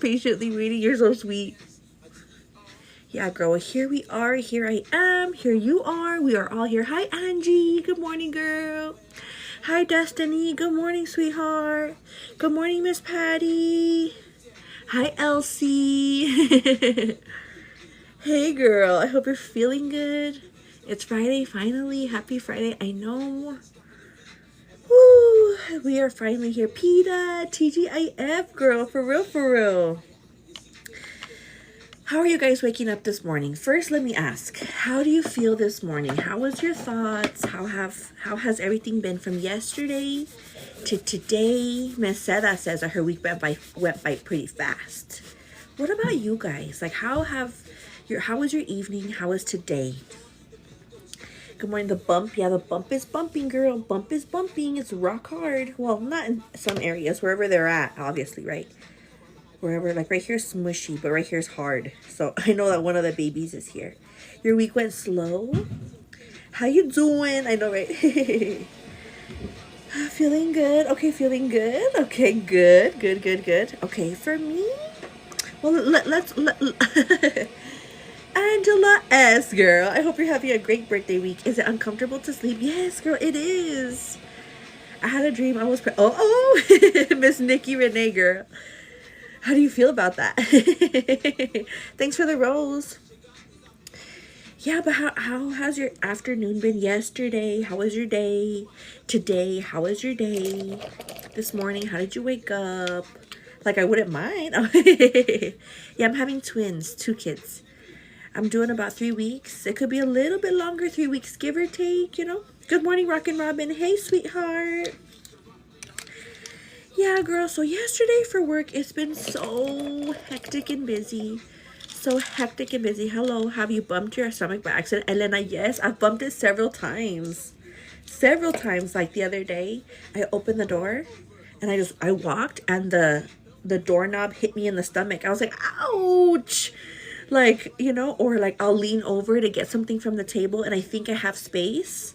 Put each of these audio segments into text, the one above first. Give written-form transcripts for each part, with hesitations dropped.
Patiently waiting. You're so sweet. Yeah, girl. Here we are. Here I am. Here you are. We are all here. Hi, Angie. Good morning, girl. Hi, Destiny. Good morning, sweetheart. Good morning, Miss Patty. Hi, Elsie. Hey, girl. I hope you're feeling good. It's Friday, finally. Happy Friday. I know. Woo. We are finally here. PETA, TGIF, girl. For real, for real. How are you guys waking up this morning? First, let me ask, how do you feel this morning? How was your thoughts? How has everything been from yesterday to today? Miss Seda says that her week went by pretty fast. What about you guys? Like, how was your evening? How was today? Good morning. The bump, yeah, the bump is bumping, girl. Bump is bumping. It's rock hard. Well, not in some areas, wherever they're at, obviously, right? Wherever, like right here is smushy, but right here is hard. So I know that one of the babies is here. Your week went slow? How you doing? I know, right? Feeling good. Okay, feeling good. Okay, good. Okay, for me, well, let's Angela S, girl. I hope you're having a great birthday week. Is it uncomfortable to sleep? Yes, girl, it is. I had a dream I was Miss Nikki Renee, girl. How do you feel about that? Thanks for the rose. Yeah, but how has your afternoon been yesterday? How was your day? Today, how was your day? This morning, how did you wake up? Like, I wouldn't mind. Yeah, I'm having twins, 2 kids. I'm doing about 3 weeks. It could be a little bit longer, 3 weeks, give or take, you know. Good morning, Rockin' Robin. Hey, sweetheart. Yeah, girl, so yesterday for work, it's been so hectic and busy. So hectic and busy. Hello, have you bumped your stomach by accident? Elena, yes, I've bumped it several times. Several times, like the other day, I opened the door, and I walked, and the doorknob hit me in the stomach. I was like, ouch! Like, you know, or like I'll lean over to get something from the table, and I think I have space,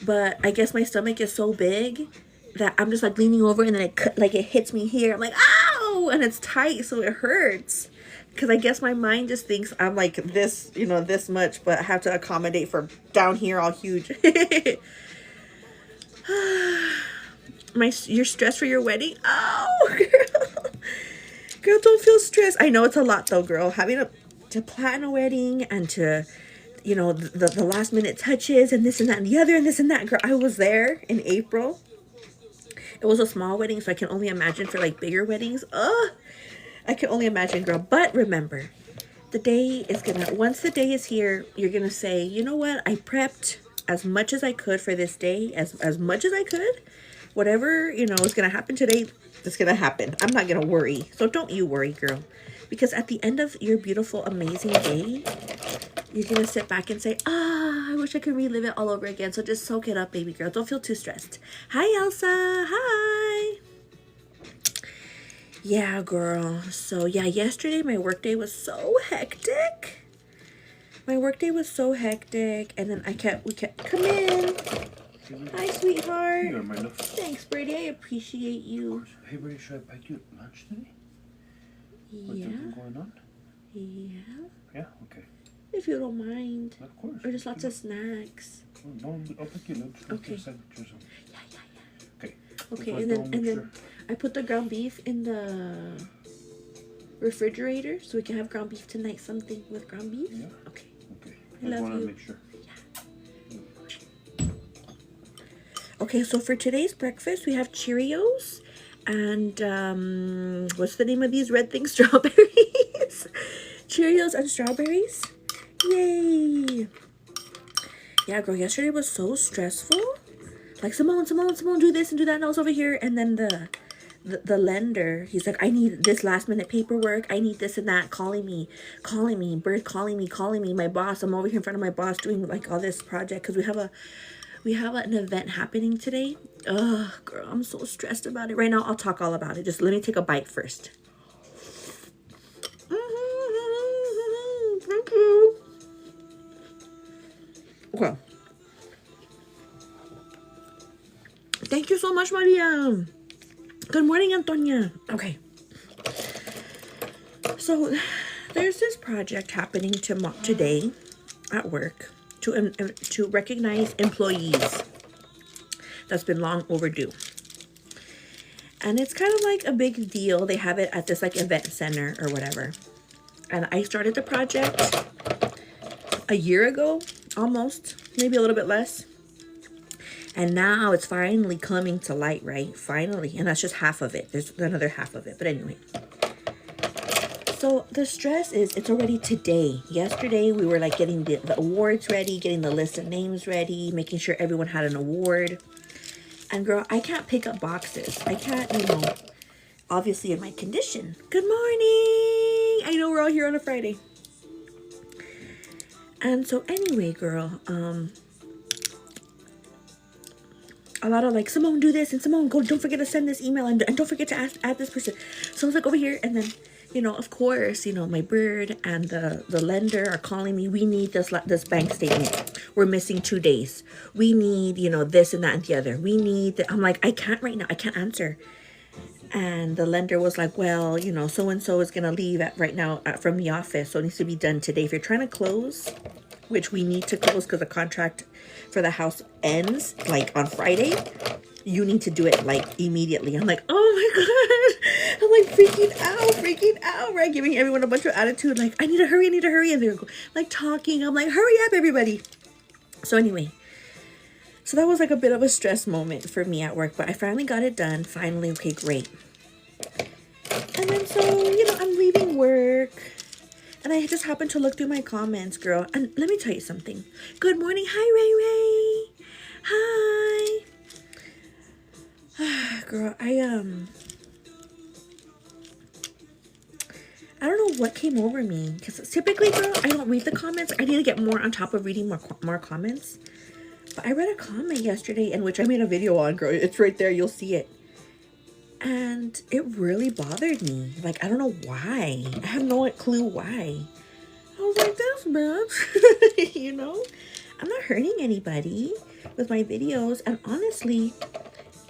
but I guess my stomach is so big that I'm just like leaning over, and then it hits me here. I'm like, ow! And it's tight, so it hurts. Because I guess my mind just thinks I'm like this, you know, this much, but I have to accommodate for down here all huge. You're stressed for your wedding? Oh, girl. Girl, don't feel stressed. I know it's a lot though, girl. Having to plan a wedding and to, you know, the last minute touches and this and that and the other and this and that. Girl, I was there in April. It was a small wedding, so I can only imagine for like bigger weddings. I can only imagine, girl. But remember, the day is once the day is here, you're gonna say, you know what? I prepped as much as I could for this day, as much as I could. Whatever, you know, is gonna happen today, it's gonna happen. I'm not gonna worry. So don't you worry, girl. Because at the end of your beautiful, amazing day, you're gonna sit back and say, I wish I could relive it all over again. So just soak it up, baby girl. Don't feel too stressed. Hi, Elsa. Hi. Yeah, girl. So yeah, yesterday my workday was so hectic. And then we kept come in. Hi, sweetheart. Here, my love. Thanks, Brady. I appreciate you. Hey, Brady, should I pack you lunch today? Yeah. Something going on? Yeah. Yeah. Okay. If you don't mind. Of course. Or just lots of snacks. No, I'll pack you lunch. Okay. Yeah. Okay. Okay, and then I put the ground beef in the refrigerator so we can have ground beef tonight. Something with ground beef. Yeah. Okay. I love want to you. make sure. Okay, so for today's breakfast, we have Cheerios and, what's the name of these red things? Strawberries. Cheerios and strawberries. Yay. Yeah, girl, yesterday was so stressful. Like, Simone, do this and do that, and I was over here, and then the lender, he's like, I need this last minute paperwork, I need this and that, calling me, Bird calling me, my boss, I'm over here in front of my boss doing like all this project, because we have an event happening today. Ugh, girl, I'm so stressed about it right now. I'll talk all about it. Just let me take a bite first. Thank you. Okay. Thank you so much, Maria. Good morning, Antonia. Okay. So there's this project happening today at work to recognize employees that's been long overdue. And it's kind of like a big deal. They have it at this like event center or whatever. And I started the project a year ago, almost, maybe a little bit less. And now it's finally coming to light, right? Finally. And that's just half of it. There's another half of it. But anyway. So the stress is it's already today. Yesterday, we were like getting the awards ready, getting the list of names ready, making sure everyone had an award. And girl, I can't pick up boxes. I can't, obviously in my condition. Good morning. I know we're all here on a Friday. And so anyway, girl, a lot of like, Simone, do this, and Simone, go, don't forget to send this email, and don't forget to add this person. So I was like over here, and then, of course, my bird and the lender are calling me. We need this bank statement. We're missing 2 days. We need, this and that and the other. We need I'm like, I can't right now. I can't answer. And the lender was like, well, so-and-so is going to leave right now from the office. So it needs to be done today. If you're trying to close, which we need to close because the contract for the house ends like on Friday, you need to do it like immediately. I'm like, oh my God. I'm like freaking out, right? Giving everyone a bunch of attitude. Like, I need to hurry. And they're like talking. I'm like, hurry up, everybody. So anyway, so that was like a bit of a stress moment for me at work, but I finally got it done. Finally, okay, great. And then so, I'm leaving work and I just happened to look through my comments, girl. And let me tell you something. Good morning. Hi, Ray. Hi. Girl, I don't know what came over me because typically, girl, I don't read the comments. I need to get more on top of reading more comments. But I read a comment yesterday in which I made a video on, girl. It's right there. You'll see it. And it really bothered me. Like, I don't know why. I have no clue why. I was like, that's bad. I'm not hurting anybody with my videos. And honestly,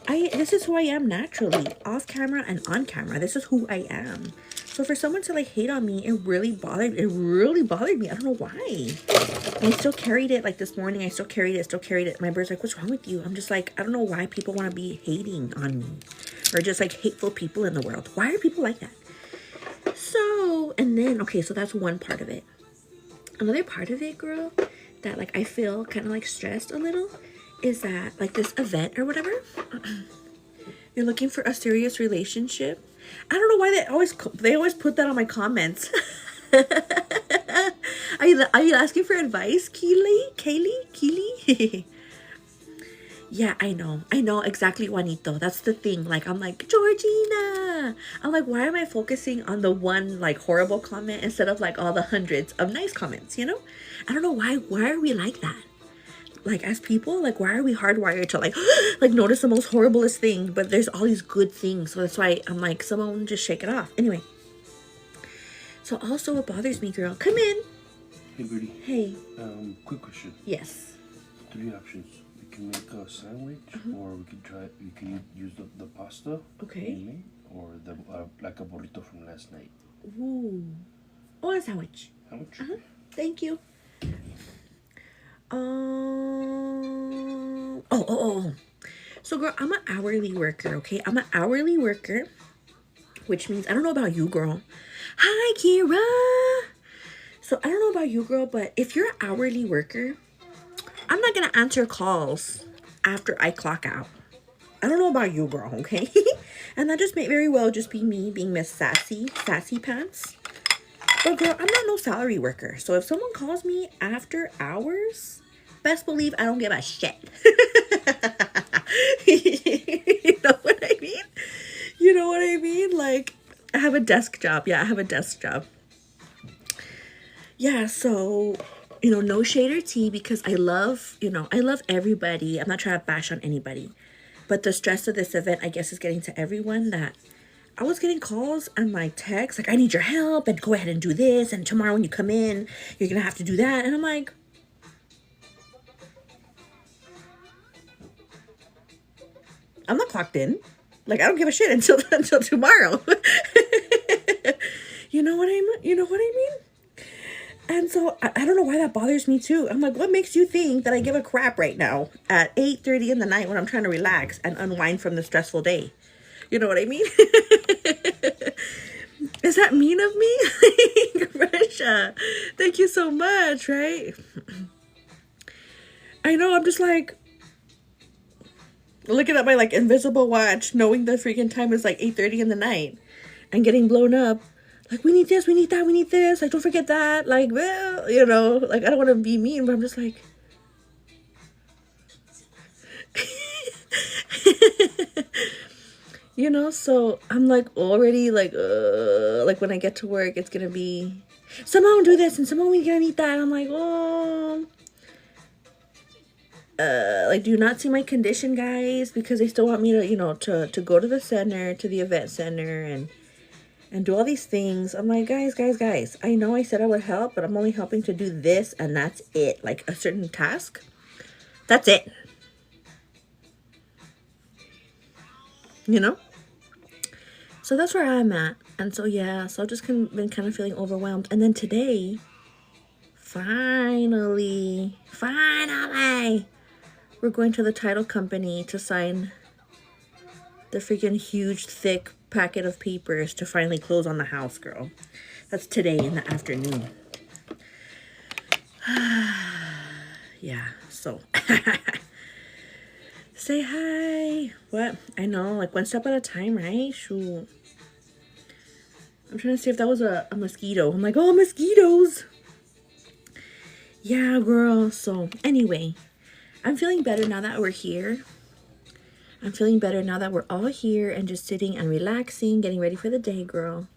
this is who I am naturally. Off camera and on camera. This is who I am. So for someone to like hate on me, it really bothered me. I don't know why. And I still carried it like this morning. I still carried it. My bird's like, what's wrong with you? I'm just like, I don't know why people want to be hating on me. Or just like hateful people in the world. Why are people like that? So, and then, okay, so that's one part of it. Another part of it, girl, that like I feel kind of like stressed a little is that like this event or whatever, you're looking for a serious relationship. I don't know why they always put that on my comments. Are you asking for advice, Kaylee? Yeah, I know exactly, Juanito. That's the thing. Like, I'm like, Georgina. I'm like, why am I focusing on the one like horrible comment instead of like all the hundreds of nice comments? I don't know why. Why are we like that? Like, as people, like, why are we hardwired to like notice the most horriblest thing? But there's all these good things. So that's why I'm like, someone just shake it off. Anyway. So also what bothers me, girl. Come in. Hey, Birdie. Hey. Quick question. Yes. 3 options. We can make a sandwich, or we can use the pasta. Okay. Made, or the like a burrito from last night. Ooh. Oh, a sandwich. Sandwich. Thank you. So girl, I'm an hourly worker, okay? I'm an hourly worker, which means, I don't know about you, girl. Hi, Kira. So I don't know about you, girl, but if you're an hourly worker, I'm not going to answer calls after I clock out. I don't know about you, girl, okay? And that just may very well just be me being Miss Sassy Pants. But girl, I'm not no salary worker. So if someone calls me after hours, best believe I don't give a shit. You know what I mean? You know what I mean? Like, I have a desk job. Yeah, I have a desk job. Yeah, so, no shade or tea because I love everybody. I'm not trying to bash on anybody. But the stress of this event, I guess, is getting to everyone that I was getting calls and my texts like, I need your help and go ahead and do this. And tomorrow when you come in, you're going to have to do that. And I'm like, I'm not clocked in. Like, I don't give a shit until tomorrow. You know what I You know what I mean? And so I don't know why that bothers me too. I'm like, what makes you think that I give a crap right now at 8:30 in the night when I'm trying to relax and unwind from the stressful day? You know what I mean? Is that mean of me? Russia, thank you so much, right? I know, I'm just like looking at my like invisible watch, knowing the freaking time is like 8:30 in the night and getting blown up. Like, we need this, we need that, we need this. Like, don't forget that. Like, well, you know, like, I don't want to be mean, but I'm just like... You know, so I'm like already like when I get to work, it's going to be... Simone, do this, and Simone, we gotta need that. I'm like, oh... like, do you not see my condition, guys? Because they still want me to, you know, to go to the center, to the event center, and do all these things. I'm like, guys, I know I said I would help, but I'm only helping to do this, and that's it. Like, a certain task. That's it. You know? So that's where I'm at. And so, yeah, so I've just been kind of feeling overwhelmed. And then today, finally, we're going to the title company to sign the freaking huge, thick packet of papers to finally close on the house, girl. That's today in the afternoon. Yeah, so say hi. What? I know, like one step at a time, right? Shoot. I'm trying to see if that was a mosquito. I'm like, oh, mosquitoes. Yeah, girl. So anyway, I'm feeling better now that we're here. I'm feeling better now that we're all here and just sitting and relaxing, getting ready for the day, girl.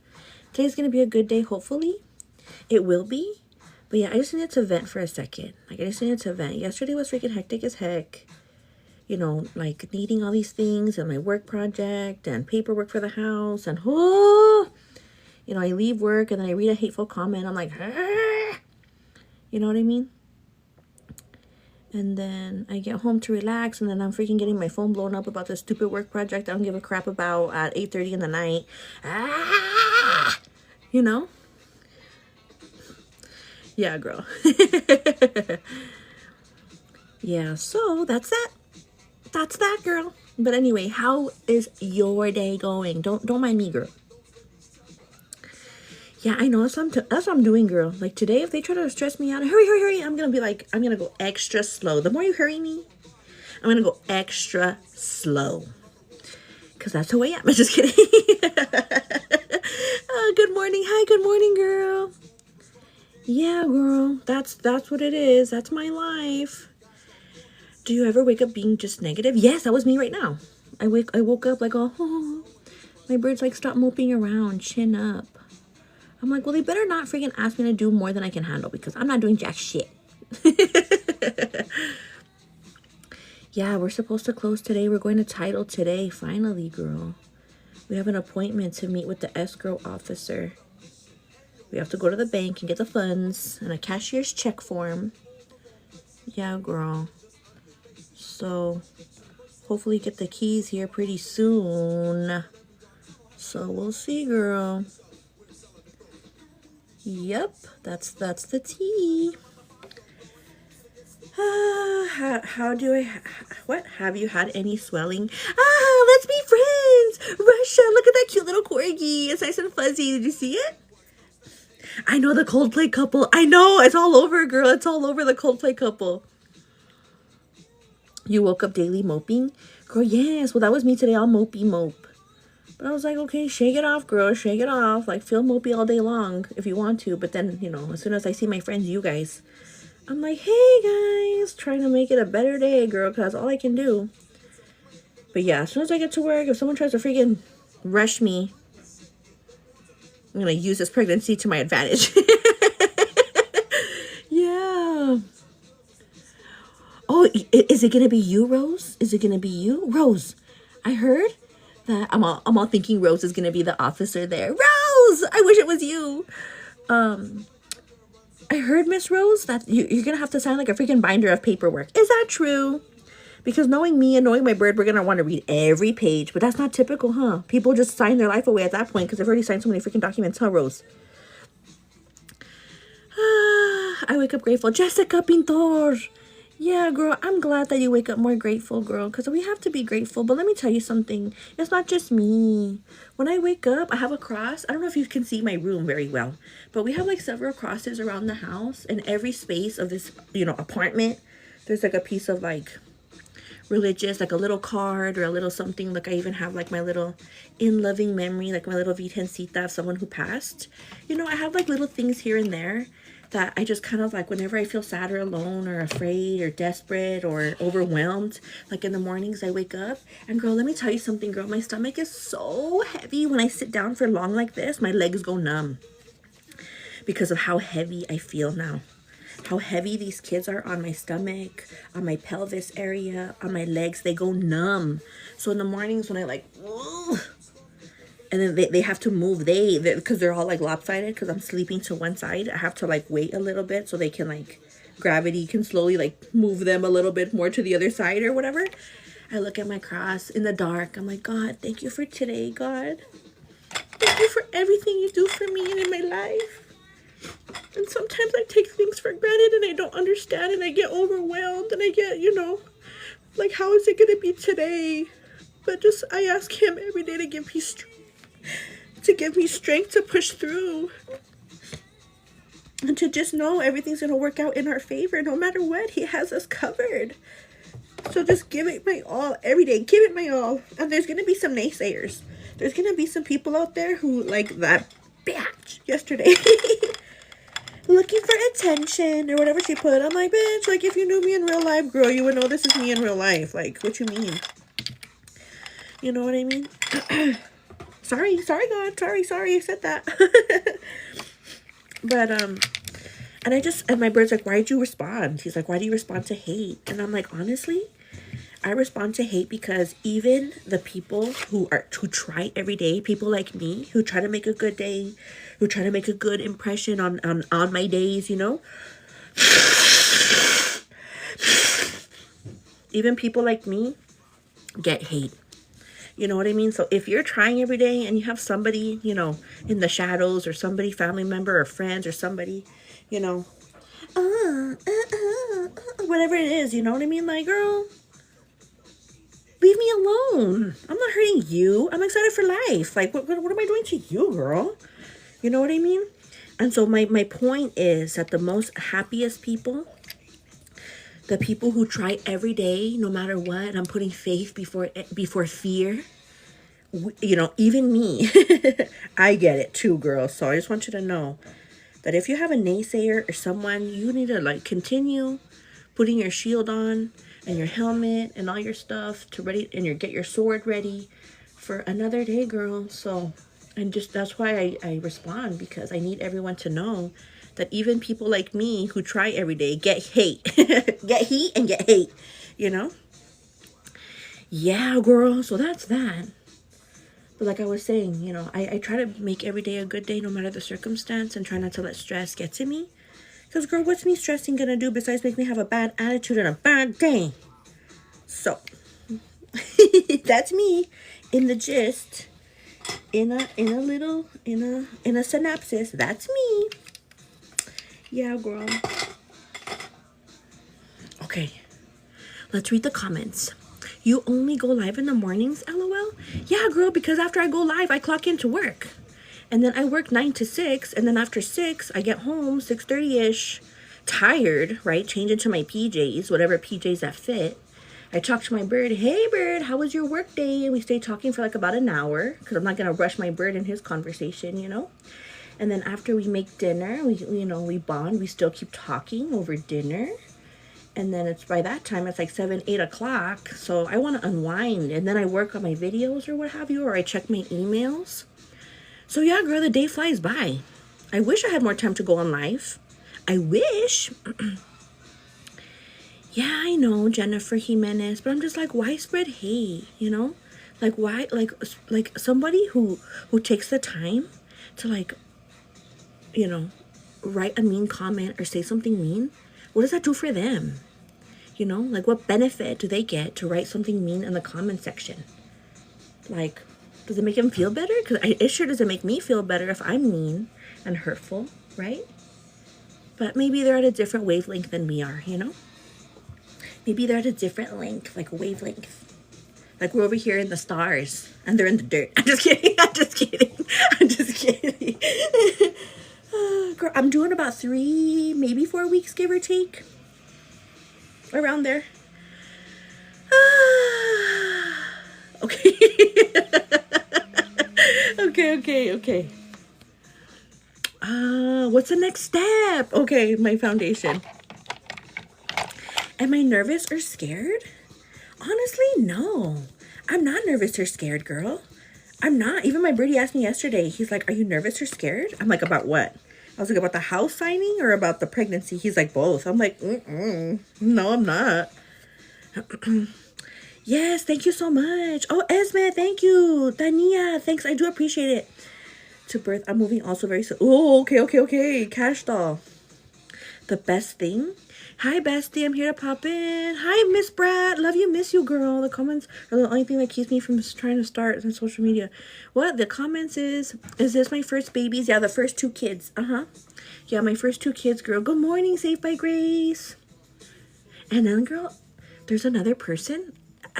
Today's going to be a good day, hopefully. It will be. But yeah, I just needed to vent for a second. Like, I just needed to vent. Yesterday was freaking hectic as heck. You know, like, needing all these things and my work project and paperwork for the house. And, oh, you know, I leave work and then I read a hateful comment. I'm like, ah! You know what I mean? And then I get home to relax, and then I'm freaking getting my phone blown up about this stupid work project I don't give a crap about at 8:30 in the night. Ah! You know? Yeah, girl. Yeah, so that's that. That's that, girl. But anyway, how is your day going? Don't mind me, girl. Yeah, I know. That's what I'm doing, girl. Like, today, if they try to stress me out, hurry, I'm going to be like, I'm going to go extra slow. The more you hurry me, I'm going to go extra slow. Because that's who I am. I'm just kidding. Oh, good morning. Hi, good morning, girl. Yeah, girl. That's what it is. That's my life. Do you ever wake up being just negative? Yes, that was me right now. I woke up like, oh, my bird's like, stop moping around. Chin up. I'm like, well, they better not freaking ask me to do more than I can handle, because I'm not doing jack shit. Yeah, we're supposed to close today. We're going to title today. Finally, girl. We have an appointment to meet with the escrow officer. We have to go to the bank and get the funds and a cashier's check form. Yeah, girl. So, hopefully get the keys here pretty soon. So, we'll see, girl. Yep, that's the tea. What? Have you had any swelling? Let's be friends. Russia, look at that cute little corgi. It's nice and fuzzy. Did you see it? I know, the Coldplay couple. I know, it's all over, girl. It's all over the Coldplay couple. You woke up daily moping? Girl, yes. Well, that was me today. I'll mopey mope. But I was like, okay, shake it off, girl. Shake it off. Like, feel mopey all day long if you want to. But then, you know, as soon as I see my friends, you guys, I'm like, hey, guys. Trying to make it a better day, girl, because that's all I can do. But yeah, as soon as I get to work, if someone tries to freaking rush me, I'm going to use this pregnancy to my advantage. Yeah. Oh, is it going to be you, Rose? Is it going to be you? Rose, I heard that I'm all thinking Rose is gonna be the officer there. Rose, I wish it was you. I heard, Miss Rose, that you're gonna have to sign like a freaking binder of paperwork. Is that true? Because knowing me and knowing my bird, we're gonna want to read every page. But that's not typical, huh? People just sign their life away at that point because they've already signed so many freaking documents, huh, Rose? I wake up grateful. Jessica Pintor. Yeah, girl, I'm glad that you wake up more grateful, girl, because we have to be grateful. But let me tell you something. It's not just me. When I wake up, I have a cross. I don't know if you can see my room very well, but we have like several crosses around the house. In every space of this, apartment, there's like a piece of like religious, like a little card or a little something. Like I even have like my little in loving memory, like my little Virgencita of someone who passed. I have like little things here and there that I just kind of like whenever I feel sad or alone or afraid or desperate or overwhelmed, like in the mornings I wake up and girl, let me tell you something, girl, my stomach is so heavy when I sit down for long like this. My legs go numb because of how heavy I feel now. How heavy these kids are on my stomach, on my pelvis area, on my legs. They go numb. So in the mornings when I like, ugh, and then they have to move, because they're all like lopsided because I'm sleeping to one side. I have to like wait a little bit so they can like, gravity can slowly like move them a little bit more to the other side or whatever. I look at my cross in the dark. I'm like, God, thank you for today, God. Thank you for everything you do for me and in my life. And sometimes I take things for granted and I don't understand and I get overwhelmed and I get, like, how is it going to be today? But I ask him every day to give me strength to push through. And to just know everything's going to work out in our favor. No matter what, he has us covered. So just give it my all every day. Give it my all. And there's going to be some naysayers. There's going to be some people out there who, like that bitch yesterday. Looking for attention or whatever she put. I'm like, bitch, like if you knew me in real life, girl, you would know this is me in real life. Like, what you mean? You know what I mean? Sorry, God. Sorry, I said that. But, and my bird's like, why'd you respond? He's like, why do you respond to hate? And I'm like, honestly, I respond to hate because even the people who try every day, people like me, who try to make a good day, who try to make a good impression on my days, even people like me get hate. You know what I mean? So if you're trying every day and you have somebody, in the shadows or somebody, family member or friends or somebody, whatever it is, you know what I mean? Like, girl, leave me alone. I'm not hurting you. I'm excited for life. Like, what am I doing to you, girl? You know what I mean? And so my point is that the most happiest people, the people who try every day, no matter what, and I'm putting faith before fear, even me, I get it too, girl. So I just want you to know that if you have a naysayer or someone, you need to like continue putting your shield on and your helmet and all your stuff and get your sword ready for another day, girl. So, and just that's why I respond, because I need everyone to know that even people like me who try every day get hate. Get heat and get hate, Yeah, girl. So that's that. But like I was saying, I try to make every day a good day no matter the circumstance and try not to let stress get to me. Because, girl, what's me stressing gonna do besides make me have a bad attitude and a bad day? So, that's me in the gist. In a synopsis. That's me. Yeah, girl. Okay. Let's read the comments. You only go live in the mornings, LOL? Yeah, girl, because after I go live, I clock into work. And then I work 9 to 6. And then after 6, I get home 6:30-ish. Tired, right? Change into my PJs, whatever PJs that fit. I talk to my bird. Hey, bird, how was your work day? And we stay talking for like about an hour because I'm not going to rush my bird in his conversation, And then after we make dinner, we bond. We still keep talking over dinner. And then by that time, it's like 7, 8 o'clock. So I want to unwind. And then I work on my videos or what have you, or I check my emails. So yeah, girl, the day flies by. I wish I had more time to go on live. I wish. Yeah, I know, Jennifer Jimenez. But I'm just like, why spread hate, Like, why? Like somebody who takes the time to, like, write a mean comment or say something mean. What does that do for them? Like, what benefit do they get to write something mean in the comment section? Like, does it make them feel better? Because it sure doesn't make me feel better if I'm mean and hurtful, right? But maybe they're at a different wavelength than we are, you know? Maybe they're at a different length, like a wavelength. Like we're over here in the stars and they're in the dirt. I'm just kidding. I'm just kidding. I'm just kidding. Girl, I'm doing about 3, maybe 4 weeks, give or take. Around there. Okay. Okay. What's the next step? Okay, my foundation. Am I nervous or scared? Honestly, no. I'm not nervous or scared, girl. I'm not. Even my birdie asked me yesterday. He's like, are you nervous or scared? I'm like, about what? I was like, about the house signing or about the pregnancy? He's like, both. I'm like, no, I'm not. Yes, thank you so much. Oh, Esme, thank you. Tania, thanks. I do appreciate it. To birth, I'm moving also very soon. Oh, okay. Cash doll. The best thing. Hi, Bestie. I'm here to pop in. Hi, Miss Brat. Love you, miss you, girl. The comments are the only thing that keeps me from trying to start on social media. What? The comments is this my first babies? Yeah, the first 2 kids. Yeah, my first 2 kids, girl. Good morning, Safe by Grace. And then, girl, there's another person.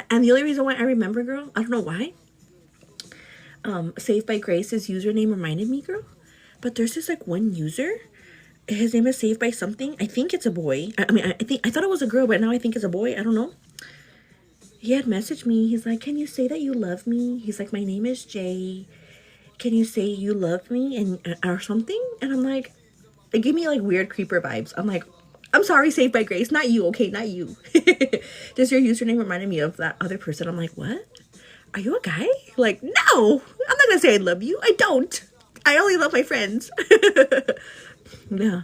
And the only reason why I remember, girl, I don't know why. Safe by Grace's username reminded me, girl. But there's this, like, one user. His name is Saved by something. I think it's a boy. I thought it was a girl, but now I think it's a boy. I don't know. He had messaged me. He's like, can you say that you love me? He's like, my name is Jay. Can you say you love me and or something? And I'm like, it gave me like weird creeper vibes. I'm like, I'm sorry, Saved by Grace. Not you, okay? Not you. Does your username reminded me of that other person? I'm like, what? Are you a guy? Like, no. I'm not going to say I love you. I don't. I only love my friends. Yeah.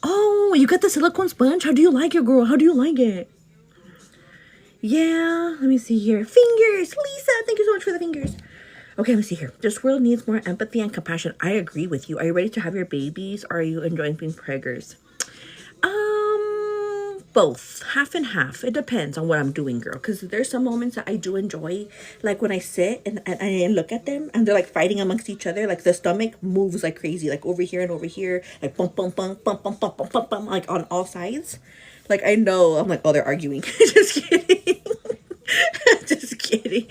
Oh, you got the silicone sponge? How do you like it, girl? How do you like it? Yeah, let me see here. Fingers! Lisa, thank you so much for the fingers. Okay, let me see here. This world needs more empathy and compassion. I agree with you. Are you ready to have your babies, or are you enjoying being preggers? Both. Half and half. It depends on what I'm doing, girl. Because there's some moments that I do enjoy. Like when I sit and I look at them and they're like fighting amongst each other. Like the stomach moves like crazy. Like over here and over here. Like bump, bump, bump, bump, bump, bump, bump, bump, bump. Like on all sides. Like I know. I'm like, oh, they're arguing. Just kidding. Just kidding.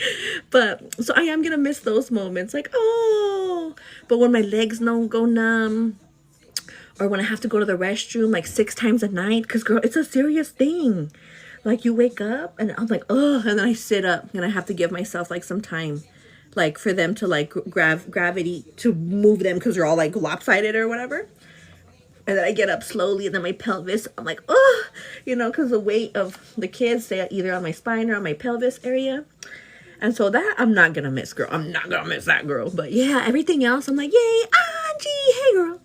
But so I am going to miss those moments. Like, oh. But when my legs don't go numb. Or when I have to go to the restroom like 6 times a night. Because, girl, it's a serious thing. Like, you wake up and I'm like, ugh. And then I sit up and I have to give myself, like, some time. Like, for them to, like, gravity to move them. Because they're all, like, lopsided or whatever. And then I get up slowly. And then my pelvis, I'm like, ugh. You know, because the weight of the kids, stay either on my spine or on my pelvis area. And so that I'm not going to miss, girl. I'm not going to miss that, girl. But, yeah, everything else, I'm like, yay, Angie. Hey, girl.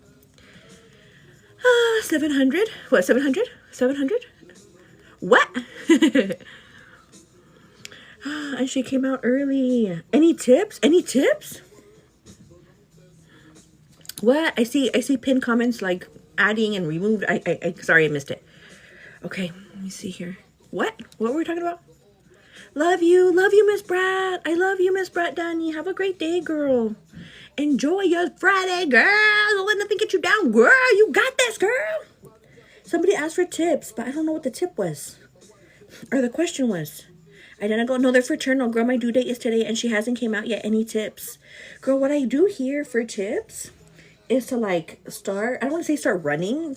700. What, 700? 700? What? And she came out early. Any tips? Any tips? What? I see pinned comments like adding and removed. I sorry, I missed it. Okay, let me see here. What were we talking about? Love you, Miss Brat. I love you, Miss Brat Danny. Have a great day, girl. Enjoy your Friday, girl. Don't let nothing get you down, girl. You got this, girl. Somebody asked for tips, but I don't know what the tip was. Or the question was. I didn't go, no, they're fraternal. Girl, my due date is today, and she hasn't came out yet. Any tips? Girl, what I do here for tips is to, like, start, I don't want to say start running,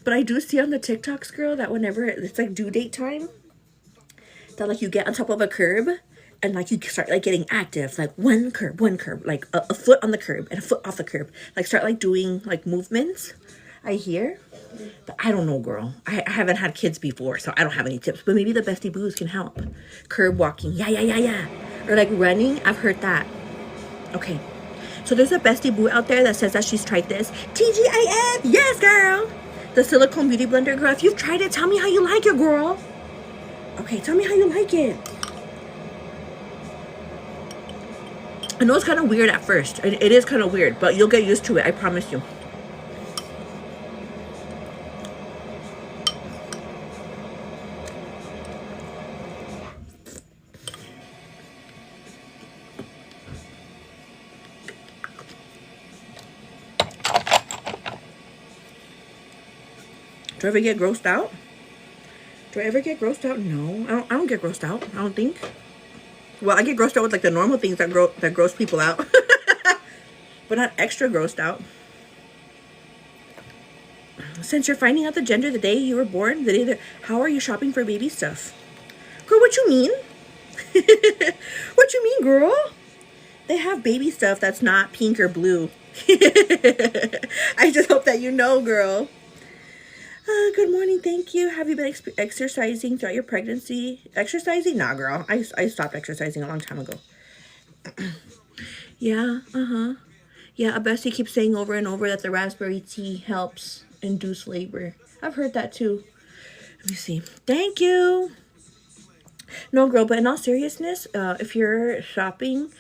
but I do see on the TikToks, girl, that whenever it's, like, due date time, that, like, you get on top of a curb, and, like, you start, like, getting active. Like, one curb, like, a foot on the curb and a foot off the curb. Like, start, like, doing, like, movements. I hear. But I don't know, girl. I haven't had kids before, so I don't have any tips. But maybe the BestieBoos can help. Curb walking. Yeah. Or, like, running. I've heard that. Okay. So, there's a BestieBoo out there that says that she's tried this. TGIF! Yes, girl! The silicone beauty blender, girl. If you've tried it, tell me how you like it, girl. Okay, tell me how you like it. I know it's kind of weird at first. It is kind of weird, but you'll get used to it. I promise you. Do I ever get grossed out? Do I ever get grossed out? No, I don't get grossed out. I don't think. Well, I get grossed out with like the normal things that gross people out, but not extra grossed out. Since you're finding out the gender the day you were born, how are you shopping for baby stuff? Girl, what you mean? What you mean, girl? They have baby stuff that's not pink or blue. I just hope that you know, girl. Good morning, thank you. Have you been exercising throughout your pregnancy? Exercising? Nah, girl. I stopped exercising a long time ago. Yeah, Yeah, a bestie keeps saying over and over that the raspberry tea helps induce labor. I've heard that too. Let me see. Thank you. No, girl, but in all seriousness, if you're shopping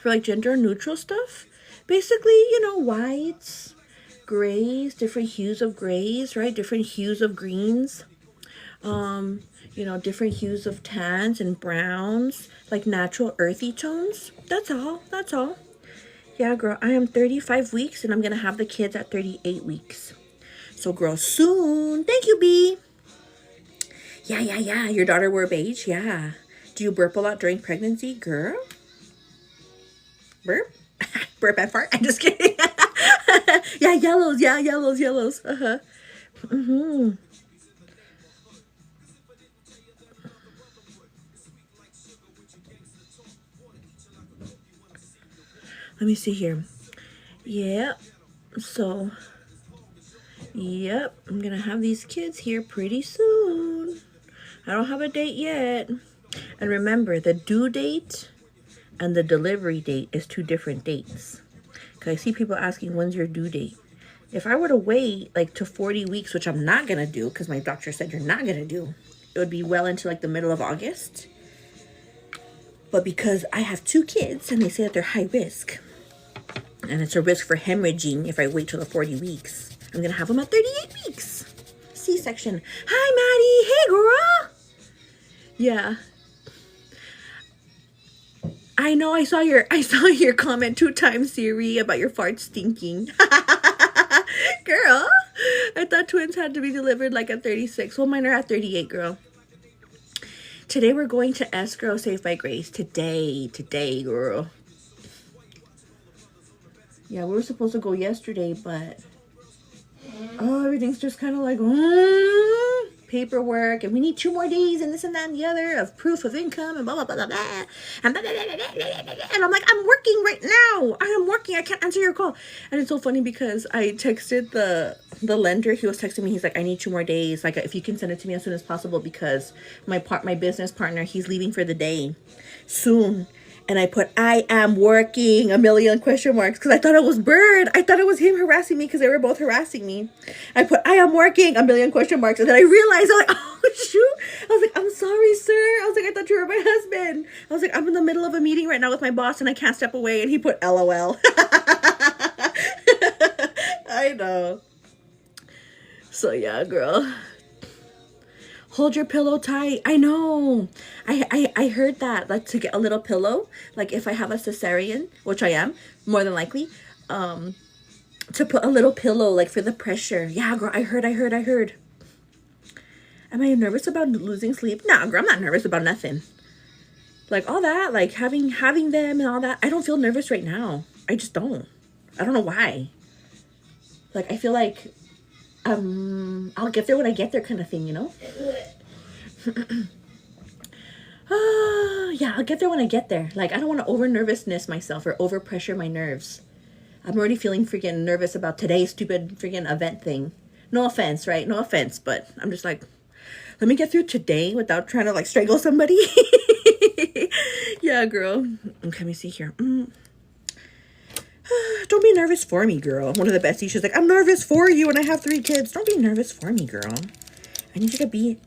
for like gender neutral stuff, basically, you know, whites, grays, different hues of grays, right? Different hues of greens. You know, different hues of tans and browns, like natural earthy tones. That's all. That's all. Yeah, girl, I am 35 weeks and I'm going to have the kids at 38 weeks. So, girl, soon. Thank you, B. Yeah. Your daughter wore beige? Yeah. Do you burp a lot during pregnancy? Girl? Burp? Burp and fart? I'm just kidding. Yeah, yellows. Yeah, yellows. Uh-huh. Mm-hmm. Let me see here. Yep. So, yep. I'm going to have these kids here pretty soon. I don't have a date yet. And remember, the due date and the delivery date is 2 different dates. Because I see people asking, when's your due date? If I were to wait like to 40 weeks, which I'm not going to do because my doctor said you're not going to do, it would be well into like the middle of August. But because I have 2 kids and they say that they're high risk, and it's a risk for hemorrhaging if I wait till the 40 weeks, I'm going to have them at 38 weeks. C-section. Hi, Maddie. Hey, girl. Yeah. I know I saw your comment 2 times, Siri, about your fart stinking. Girl, I thought twins had to be delivered like at 36. Well, mine are at 38, girl. Today we're going to escrow Saved by Grace. Today, girl. Yeah, we were supposed to go yesterday, but everything's just kind of like paperwork, and we need 2 more days, and this and that and the other of proof of income, and blah blah blah blah blah, and blah, blah, blah, blah, blah, blah, blah. And I'm like, I'm working right now. I am working. I can't answer your call. And it's so funny because I texted the lender. He was texting me. He's like, I need 2 more days. Like, if you can send it to me as soon as possible because my business partner, he's leaving for the day soon. And I put, I am working, a million question marks, because I thought it was Bird. I thought it was him harassing me because they were both harassing me. I put, I am working, a million question marks. And then I realized, I'm like, oh, shoot. I was like, I'm sorry, sir. I was like, I thought you were my husband. I was like, I'm in the middle of a meeting right now with my boss and I can't step away. And he put LOL. I know. So, yeah, girl. Hold your pillow tight. I know. I heard that, like, to get a little pillow, like if I have a cesarean, which I am, more than likely, to put a little pillow, like, for the pressure. Yeah, girl, I heard. Am I nervous about losing sleep? Nah, girl, I'm not nervous about nothing. Like, all that, like, having them and all that, I don't feel nervous right now. I just don't. I don't know why. Like, I feel like, I'll get there when I get there kind of thing, you know? Yeah, I'll get there when I get there. Like, I don't want to over-nervousness myself or over-pressure my nerves. I'm already feeling freaking nervous about today's stupid freaking event thing. No offense, right? No offense, but I'm just like, let me get through today without trying to, like, strangle somebody. Yeah, girl. Okay, let me see here. Don't be nervous for me, girl. One of the besties, she's like, I'm nervous for you and I have 3 kids. Don't be nervous for me, girl. I need you to be,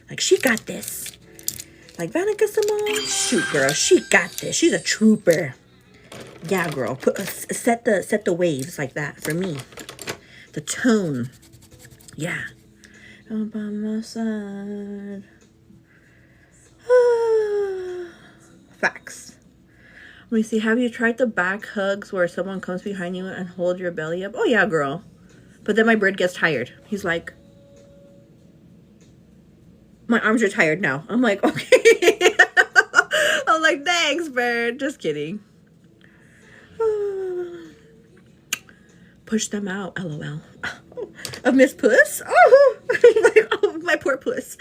like she got this. Like Vanicasymone. Shoot, girl, she got this. She's a trooper. Yeah, girl. Set the waves like that for me. The tone. Yeah. Up on my side. Facts. Let me see. Have you tried the back hugs where someone comes behind you and hold your belly up? Oh, yeah, girl. But then my bird gets tired. He's like, my arms are tired now. I'm like, okay. I'm like, thanks, bird. Just kidding. Push them out, LOL. Of Miss Puss? Oh, oh, my poor puss.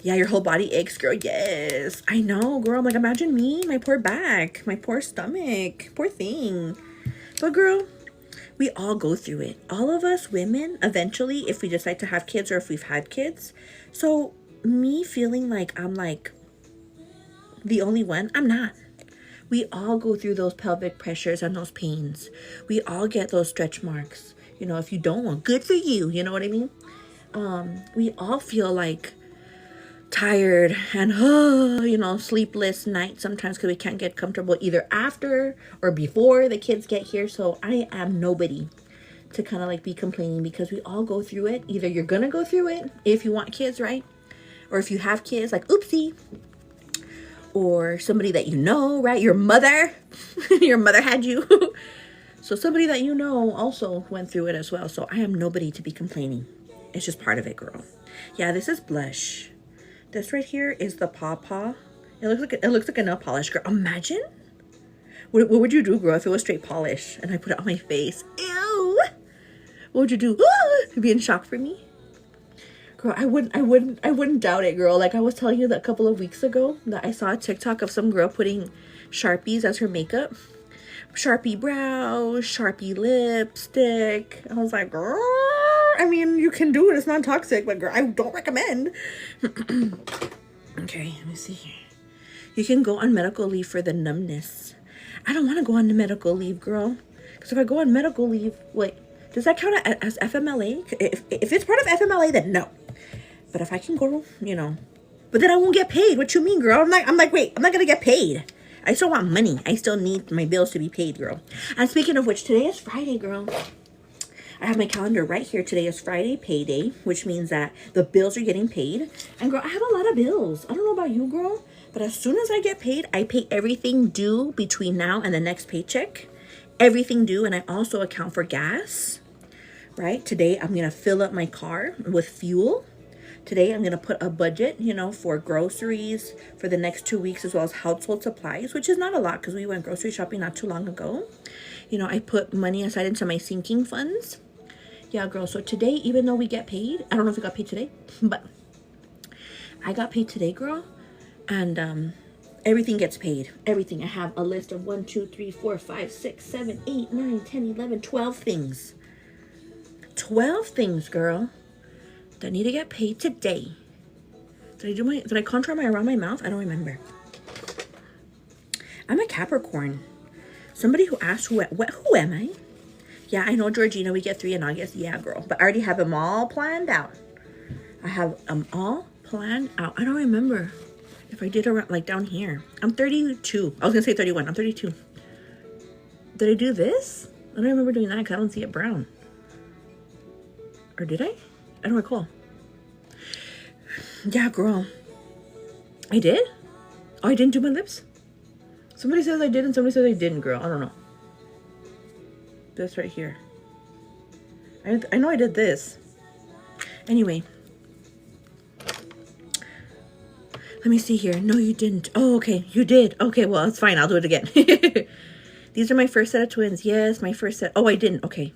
Yeah, your whole body aches, girl. Yes, I know, girl. I'm like, imagine me, my poor back, my poor stomach, poor thing. But girl, we all go through it. All of us women, eventually, if we decide to have kids or if we've had kids. So me feeling like I'm like the only one, I'm not. We all go through those pelvic pressures and those pains. We all get those stretch marks. You know, if you don't, well, good for you. You know what I mean? We all feel like tired and you know, sleepless nights sometimes because we can't get comfortable either after or before the kids get here. So I am nobody to kind of like be complaining, because we all go through it. Either you're gonna go through it if you want kids, right? Or if you have kids, like oopsie. Or somebody that you know, right? Your mother. Your mother had you. So somebody that you know also went through it as well. So I am nobody to be complaining. It's just part of it, girl. Yeah, this is blush. This right here is the pawpaw. It looks like a nail polish, girl. Imagine. What would you do, girl, if it was straight polish and I put it on my face? Ew. What would you do? You'd be in shock for me? Girl, I wouldn't doubt it, girl. Like I was telling you that a couple of weeks ago that I saw a TikTok of some girl putting Sharpies as her makeup. Sharpie brows, Sharpie lipstick. I was like, girl, I mean, you can do it. It's not toxic, but girl, I don't recommend. Okay, let me see here. You can go on medical leave for the numbness. I don't want to go on the medical leave, girl. Because if I go on medical leave, wait, does that count as FMLA? If it's part of FMLA, then no. But if I can go, you know. But then I won't get paid. What you mean, girl? I'm like, wait, I'm not going to get paid. I still want money. I still need my bills to be paid, girl. And speaking of which, today is Friday, girl. I have my calendar right here. Today is Friday, payday, which means that the bills are getting paid. And girl, I have a lot of bills. I don't know about you, girl, but as soon as I get paid, I pay everything due between now and the next paycheck. Everything due, and I also account for gas, right? Today, I'm going to fill up my car with fuel. Today, I'm going to put a budget, you know, for groceries for the next 2 weeks, as well as household supplies, which is not a lot because we went grocery shopping not too long ago. You know, I put money aside into my sinking funds. Yeah, girl. So today, even though we get paid, I don't know if we got paid today, but I got paid today, girl. And everything gets paid. Everything. I have a list of 1, 2, 3, 4, 5, 6, 7, 8, 9, 10, 11, 12 things. 12 things, girl, that need to get paid today. Did I contour around my mouth? I don't remember. I'm a Capricorn. Somebody who asked who am I? Yeah, I know, Georgina, we get 3 in August. Yeah, girl. But I already have them all planned out. I have them all planned out. I don't remember if I did around, like down here. I'm 32. I was going to say 31. I'm 32. Did I do this? I don't remember doing that because I don't see it brown. Or did I? I don't recall. Yeah, girl. I did? Oh, I didn't do my lips? Somebody says I did and somebody says I didn't, girl. I don't know. This right here. I know I did this. Anyway. Let me see here. No, you didn't. Oh, okay. You did. Okay, well, it's fine. I'll do it again. These are my first set of twins. Yes, my first set. Oh, I didn't. Okay.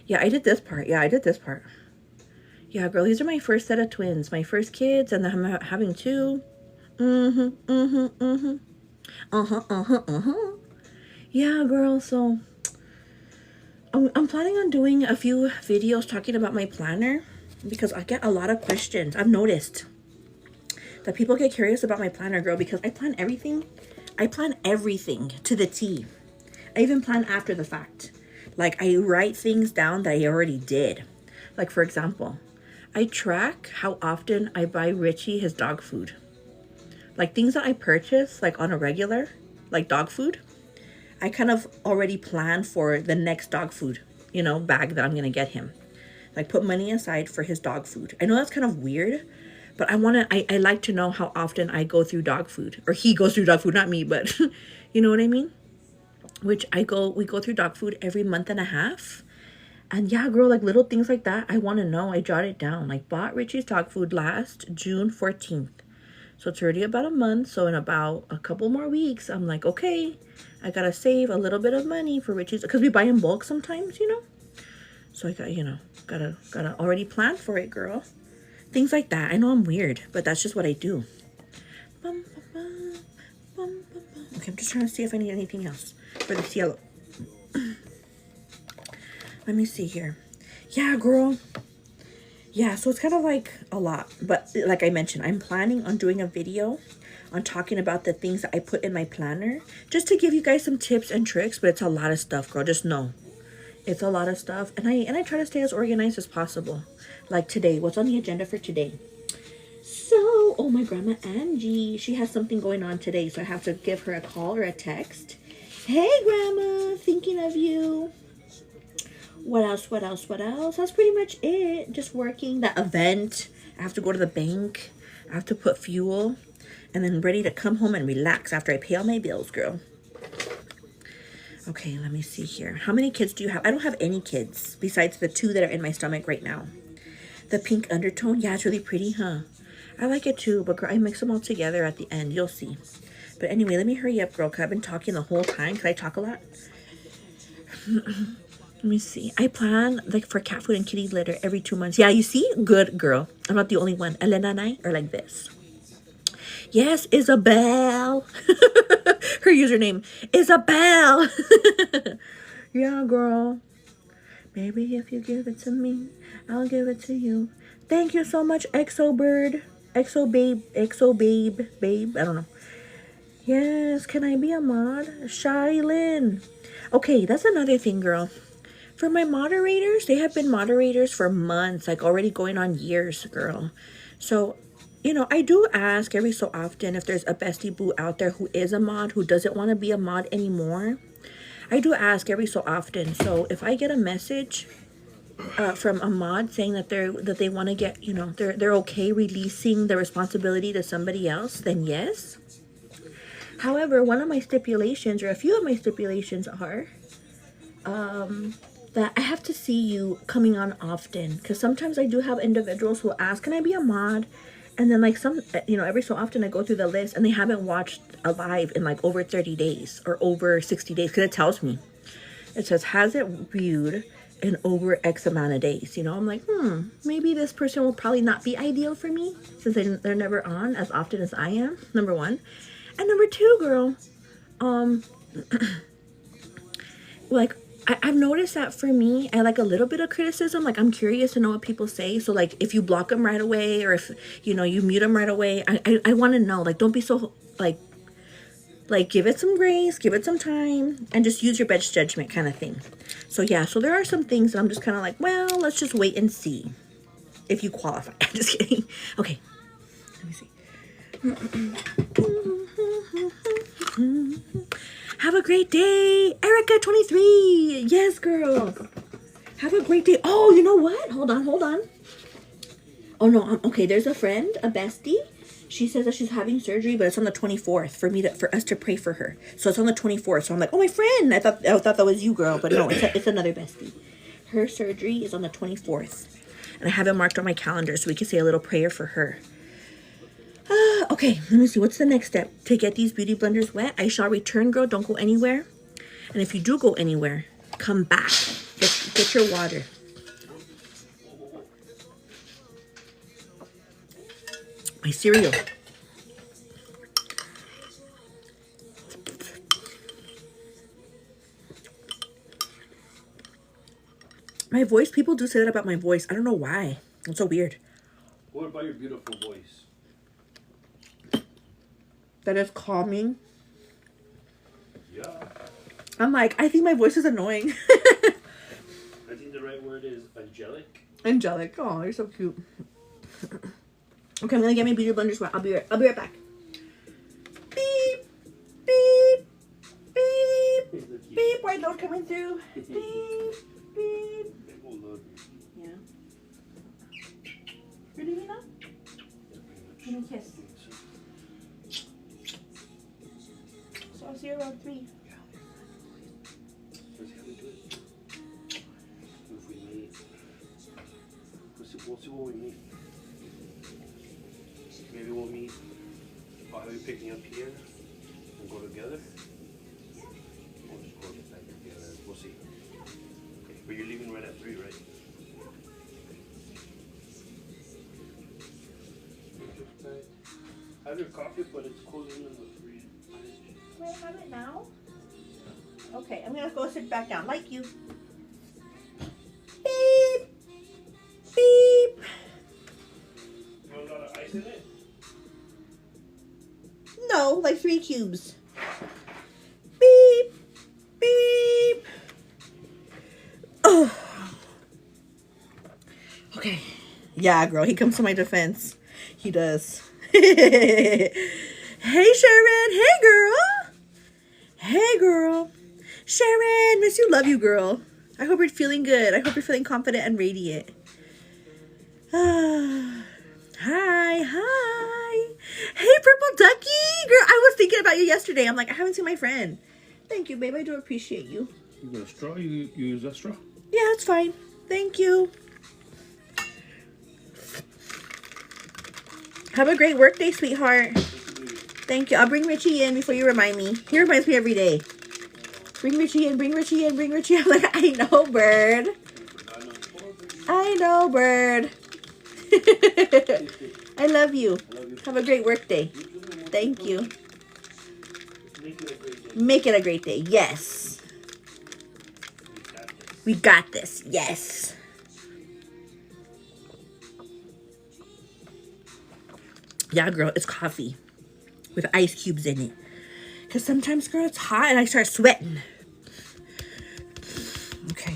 Yeah, I did this part. Yeah, I did this part. Yeah, girl, these are my first set of twins. My first kids, and then I'm having 2. Yeah, girl, so I'm planning on doing a few videos talking about my planner because I get a lot of questions. I've noticed that people get curious about my planner, girl, because I plan everything. I plan everything to the T. I even plan after the fact. Like, I write things down that I already did. Like, for example, I track how often I buy Richie his dog food. Like, things that I purchase, like, on a regular, like dog food, I kind of already plan for the next dog food, you know, bag that I'm going to get him. Like, put money aside for his dog food. I know that's kind of weird, But I like to know how often I go through dog food. Or he goes through dog food, not me, but you know what I mean? We go through dog food every month and a half. And yeah, girl, like little things like that, I want to know. I jot it down. Like bought Richie's dog food last June 14th. So it's already about a month. So in about a couple more weeks, I'm like, okay, I got to save a little bit of money for Richie's. Because we buy in bulk sometimes, you know. So I got, gotta already plan for it, girl. Things like that. I know I'm weird, but that's just what I do. Bum, bum, bum, bum, bum. Okay, I'm just trying to see if I need anything else for this yellow. Let me see here. Yeah, girl. Yeah, so it's kind of like a lot. But like I mentioned, I'm planning on doing a video on talking about the things that I put in my planner. Just to give you guys some tips and tricks. But it's a lot of stuff, girl. Just know. It's a lot of stuff. And I try to stay as organized as possible. Like today. What's on the agenda for today? So, oh, my grandma Angie. She has something going on today. So I have to give her a call or a text. Hey, grandma. Thinking of you. What else? That's pretty much it. Just working. That event. I have to go to the bank. I have to put fuel. And then ready to come home and relax after I pay all my bills, girl. Okay, let me see here. How many kids do you have? I don't have any kids besides the 2 that are in my stomach right now. The pink undertone. Yeah, it's really pretty, huh? I like it too, but girl, I mix them all together at the end. You'll see. But anyway, let me hurry up, girl, because I've been talking the whole time. Because I talk a lot. Let me see. I plan like for cat food and kitty litter every 2 months. Yeah, you see? Good girl. I'm not the only one. Elena and I are like this. Yes, Isabel. Her username, Isabel. Yeah, girl. Maybe if you give it to me, I'll give it to you. Thank you so much, Exo Bird. Exo Babe. I don't know. Yes, can I be a mod? Shylin. Okay, that's another thing, girl. For my moderators, they have been moderators for months, like already going on years, girl. So, I do ask every so often if there's a BestieBoo out there who is a mod, who doesn't want to be a mod anymore. I do ask every so often. So if I get a message from a mod saying that they want to get, they're okay releasing the responsibility to somebody else, then yes. However, one of my stipulations, or a few of my stipulations are that I have to see you coming on often, because sometimes I do have individuals who ask, can I be a mod? And then like every so often I go through the list and they haven't watched a live in like over 30 days or over 60 days, because it tells me. It says, hasn't viewed in over X amount of days. I'm like, maybe this person will probably not be ideal for me, since they're never on as often as I am, number one. And number two, girl, like, I've noticed that for me, I like a little bit of criticism. Like, I'm curious to know what people say. So, like, if you block them right away, or if, you mute them right away, I want to know. Like, don't be so, like, give it some grace, give it some time, and just use your best judgment kind of thing. So, yeah. So, there are some things that I'm just kind of like, well, let's just wait and see if you qualify. I'm just kidding. Okay. Let me see. Have a great day, Erica 23. Yes, girl. Have a great day. Oh, you know what? Hold on. Oh no, okay. There's a friend, a bestie. She says that she's having surgery, but it's on the 24th for us to pray for her. So it's on the 24th. So I'm like, oh, my friend. I thought that was you, girl, but no, it's another bestie. Her surgery is on the 24th, and I have it marked on my calendar so we can say a little prayer for her. Okay, let me see. What's the next step? To get these beauty blenders wet, I shall return, girl. Don't go anywhere. And if you do go anywhere, come back. Get your water. My cereal. My voice, people do say that about my voice. I don't know why. It's so weird. What about your beautiful voice? That is calming. Yeah. I'm like, I think my voice is annoying. I think the right word is angelic. Angelic. Oh, you're so cute. Okay, I'm gonna get my beauty blenders wet. I'll be right back. Beep, beep, beep, beep. White load coming through. Beep, beep. Yeah. Ready now? me a kiss. So I'll see you around 3. Let's see how we do it. If we meet, we'll see what we meet. Maybe we'll meet. I'll have you pick me up here and go together. We'll just go back together. We'll see. Okay, but you're leaving right at 3, right? I have your coffee, but it's cold in the fridge. Can I have it now? Okay, I'm gonna go sit back down like you. Beep! Beep! You want a lot of ice in it? No, like 3 cubes. Beep! Beep! Oh. Okay. Yeah, girl, he comes to my defense. He does. Hey, Sharon. Hey, girl. Hey, girl. Sharon, miss you, love you, girl. I hope you're feeling good. I hope you're feeling confident and radiant. Hi, hi. Hey, Purple Ducky. Girl, I was thinking about you yesterday. I'm like, I haven't seen my friend. Thank you, babe. I do appreciate you. You got a straw? You use that straw? Yeah, it's fine. Thank you. Have a great work day, sweetheart. Thank you. I'll bring Richie in before you remind me. He reminds me every day. Bring Richie in, bring Richie in, bring Richie in. I'm like, I know, bird. I know, bird. I love you. Have a great work day. Thank you. Make it a great day. Yes. We got this. Yes. Yeah, girl, it's coffee with ice cubes in it. Because sometimes, girl, it's hot and I start sweating. Okay.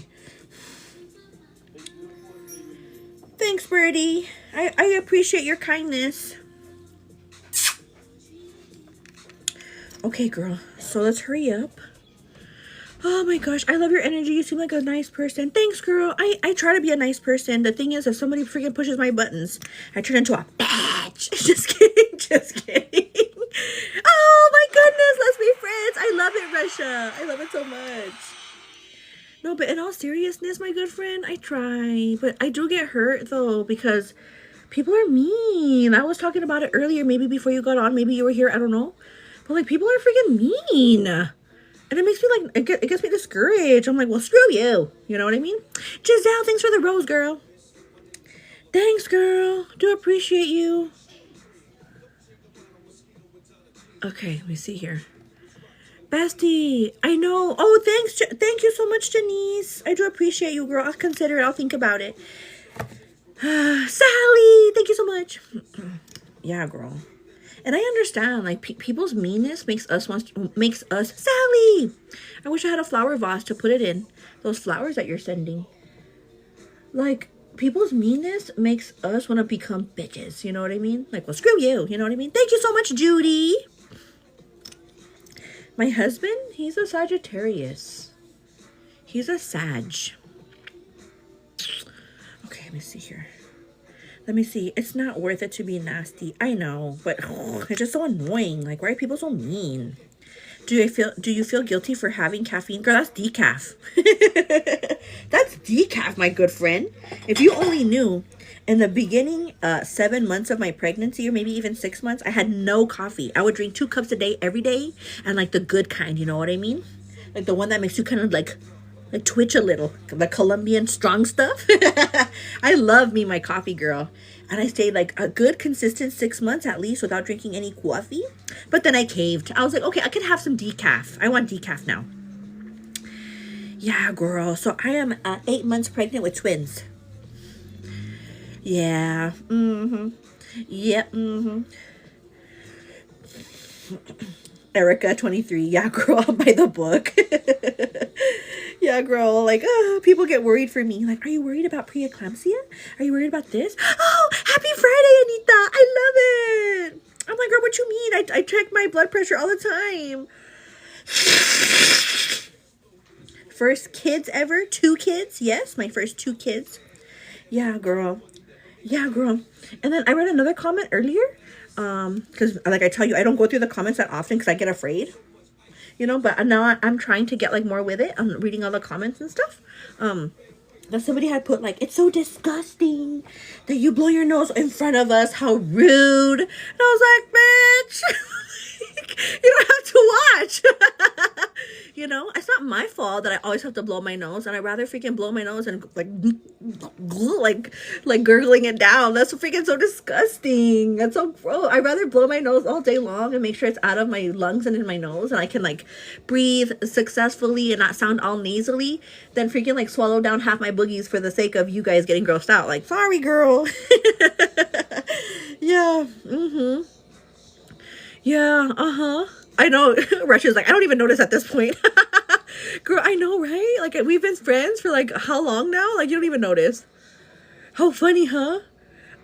Thanks, Birdie. I appreciate your kindness. Okay, girl. So let's hurry up. Oh my gosh, I love your energy. You seem like a nice person. Thanks, girl. I try to be a nice person. The thing is, if somebody freaking pushes my buttons, I turn into a bitch. Just kidding. Just kidding. Oh my goodness, let's be friends. I love it, Russia. I love it so much. No, but in all seriousness, my good friend, I try. But I do get hurt, though, because people are mean. I was talking about it earlier, maybe before you got on. Maybe you were here. I don't know. But, like, people are freaking mean. And it makes me, like, it gets me discouraged. I'm like, well, screw you. You know what I mean? Giselle, thanks for the rose, girl. Thanks, girl. Do appreciate you. Okay, let me see here. Bestie, I know. Oh, thanks. Thank you so much, Janice. I do appreciate you, girl. I'll consider it. I'll think about it. Sally, thank you so much. Yeah, girl. And I understand, like, people's meanness makes us Sally! I wish I had a flower vase to put it in. Those flowers that you're sending. Like, people's meanness makes us want to become bitches. You know what I mean? Like, well, screw you. You know what I mean? Thank you so much, Judy. My husband, he's a Sagittarius. He's a Sag. Okay, let me see here. Let me see. It's not worth it to be nasty. I know, but it's just so annoying. Like, why are people so mean? Do you feel guilty for having caffeine? Girl, that's decaf. That's decaf, my good friend. If you only knew, in the beginning 7 months of my pregnancy, or maybe even 6 months, I had no coffee. I would drink 2 cups a day every day, and like the good kind, you know what I mean? Like the one that makes you kind of like twitch a little, the Colombian strong stuff. I love me my coffee, girl. And I stayed like a good consistent 6 months at least without drinking any coffee. But then I caved. I was like, okay, I could have some decaf. I want decaf now. Yeah, girl. So I am 8 months pregnant with twins. Yeah. Mm-hmm. Yeah. Mm-hmm. Erica, 23. Yeah, girl, I'll buy the book. Yeah, girl, like, people get worried for me. Like, are you worried about preeclampsia? Are you worried about this? Oh, happy Friday, Anita. I love it. I'm like, girl, what you mean? I check my blood pressure all the time. First kids ever? 2 kids? Yes, my first 2 kids. Yeah, girl. Yeah, girl. And then I read another comment earlier. Because like I tell you, I don't go through the comments that often because I get afraid, but now I'm trying to get like more with it. I'm reading all the comments and stuff. That somebody had put like, it's so disgusting that you blow your nose in front of us. How rude. And I was like, bitch, you don't have to watch. It's not my fault that I always have to blow my nose, and I'd rather freaking blow my nose and like gurgling it down. That's freaking so disgusting. That's so gross. I'd rather blow my nose all day long and make sure it's out of my lungs and in my nose, and I can like breathe successfully and not sound all nasally, than freaking like swallow down half my boogies for the sake of you guys getting grossed out. Like, sorry, girl. Yeah. Yeah. I know. Russia's like, I don't even notice at this point. Girl, I know, right? Like, we've been friends for like how long now? Like, you don't even notice. How funny, huh?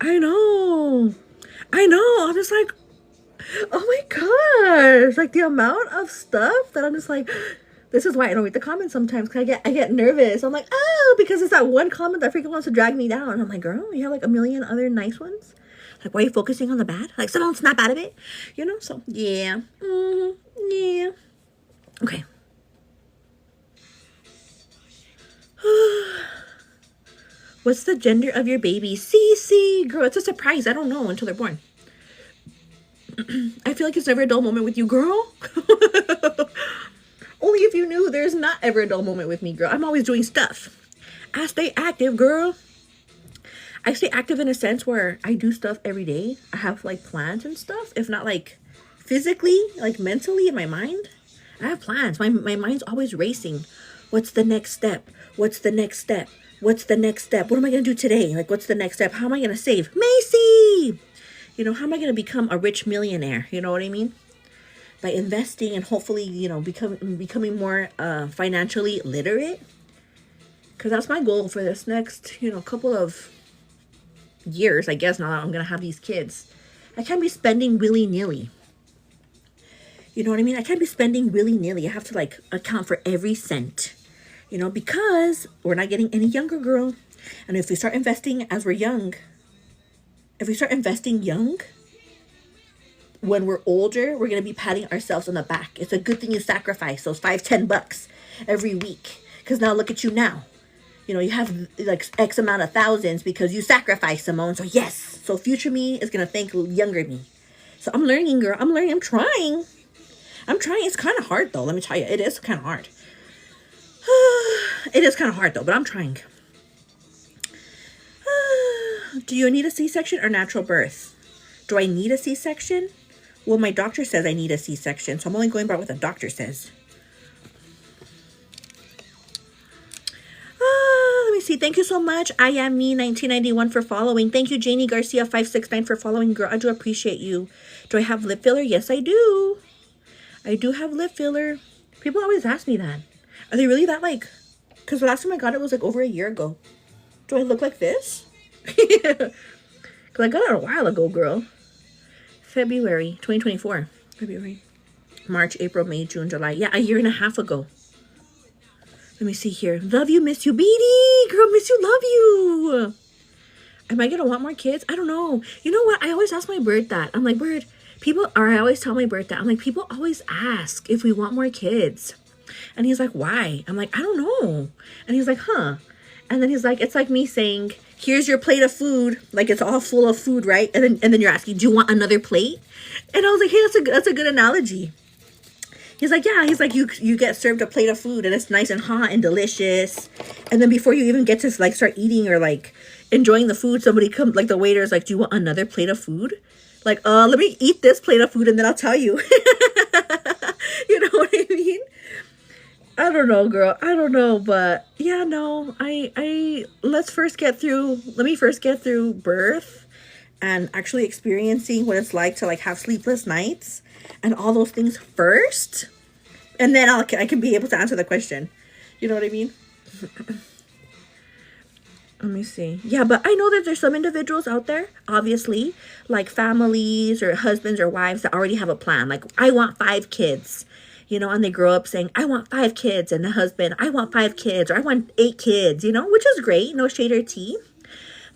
I know. I'm just like, oh my gosh. Like, the amount of stuff that I'm just like, this is why I don't read the comments sometimes, because I get nervous. I'm like, oh, because it's that one comment that freaking wants to drag me down. I'm like, girl, you have like a million other nice ones. Like, why are you focusing on the bad? Like, so don't snap out of it, So, yeah. Yeah. Okay. What's the gender of your baby? Cece. Girl, it's a surprise. I don't know until they're born. I feel like it's never a dull moment with you, girl. Only if you knew, there's not ever a dull moment with me, girl. I'm always doing stuff. I stay active, girl. I stay active in a sense where I do stuff every day. I have like plans and stuff. If not like physically, like mentally in my mind, I have plans. My mind's always racing. What's the next step? What's the next step? What's the next step? What am I going to do today? Like, what's the next step? How am I going to save? Macy! How am I going to become a rich millionaire? You know what I mean? By investing and hopefully, becoming more financially literate. Because that's my goal for this next, couple of years, I guess, now that I'm going to have these kids. I can't be spending willy-nilly. You know what I mean? I can't be spending willy-nilly. I have to, like, account for every cent. Because we're not getting any younger, girl. And if we start investing as we're young, if we start investing young, when we're older, we're going to be patting ourselves on the back. It's a good thing you sacrifice those $5-10 every week. Because now look at you now. You have like X amount of thousands because you sacrificed, Simone. So yes. So future me is going to thank younger me. So I'm learning, girl. I'm learning. I'm trying. It's kind of hard, though. Let me tell you. It is kind of hard. It is kind of hard, though. But I'm trying. Do you need a C-section or natural birth? Do I need a C-section? Well, my doctor says I need a C-section. So I'm only going by what the doctor says. Let me see. Thank you so much. I am me 1991 for following. Thank you, Janie Garcia 569 for following. Girl, I do appreciate you. Do I have lip filler? Yes, I do. I do have lip filler. People always ask me that. Are they really that like? Because the last time I got it was like over a year ago. Do I look like this? Because I got it a while ago, girl. February 2024. February, March, April, May, June, July. Yeah, a year and a half ago. Let me see here. Love you, miss you, Beanie. Girl, miss you, love you. Am I going to want more kids? I don't know. You know what? I always ask my bird that. I'm like, bird, I always tell my bird that. I'm like, people always ask if we want more kids. And he's like, why? I'm like, I don't know. And he's like, huh. And then he's like, it's like me saying, here's your plate of food. Like, it's all full of food, right? And then you're asking, do you want another plate? And I was like, hey, that's a good analogy. He's like, yeah. He's like, you get served a plate of food and it's nice and hot and delicious. And then before you even get to like start eating or like enjoying the food, somebody comes, like the waiter's like, do you want another plate of food? Like, let me eat this plate of food and then I'll tell you. You know what I mean? I don't know, girl. I don't know, but yeah, no. Let me first get through birth and actually experiencing what it's like to like have sleepless nights and all those things first. And then I can be able to answer the question. You know what I mean? Let me see. Yeah, but I know that there's some individuals out there, obviously, like families or husbands or wives that already have a plan. Like, I want 5 kids. You know, and they grow up saying, I want 5 kids. And the husband, I want 5 kids. Or I want 8 kids, you know, which is great. No shade or tea.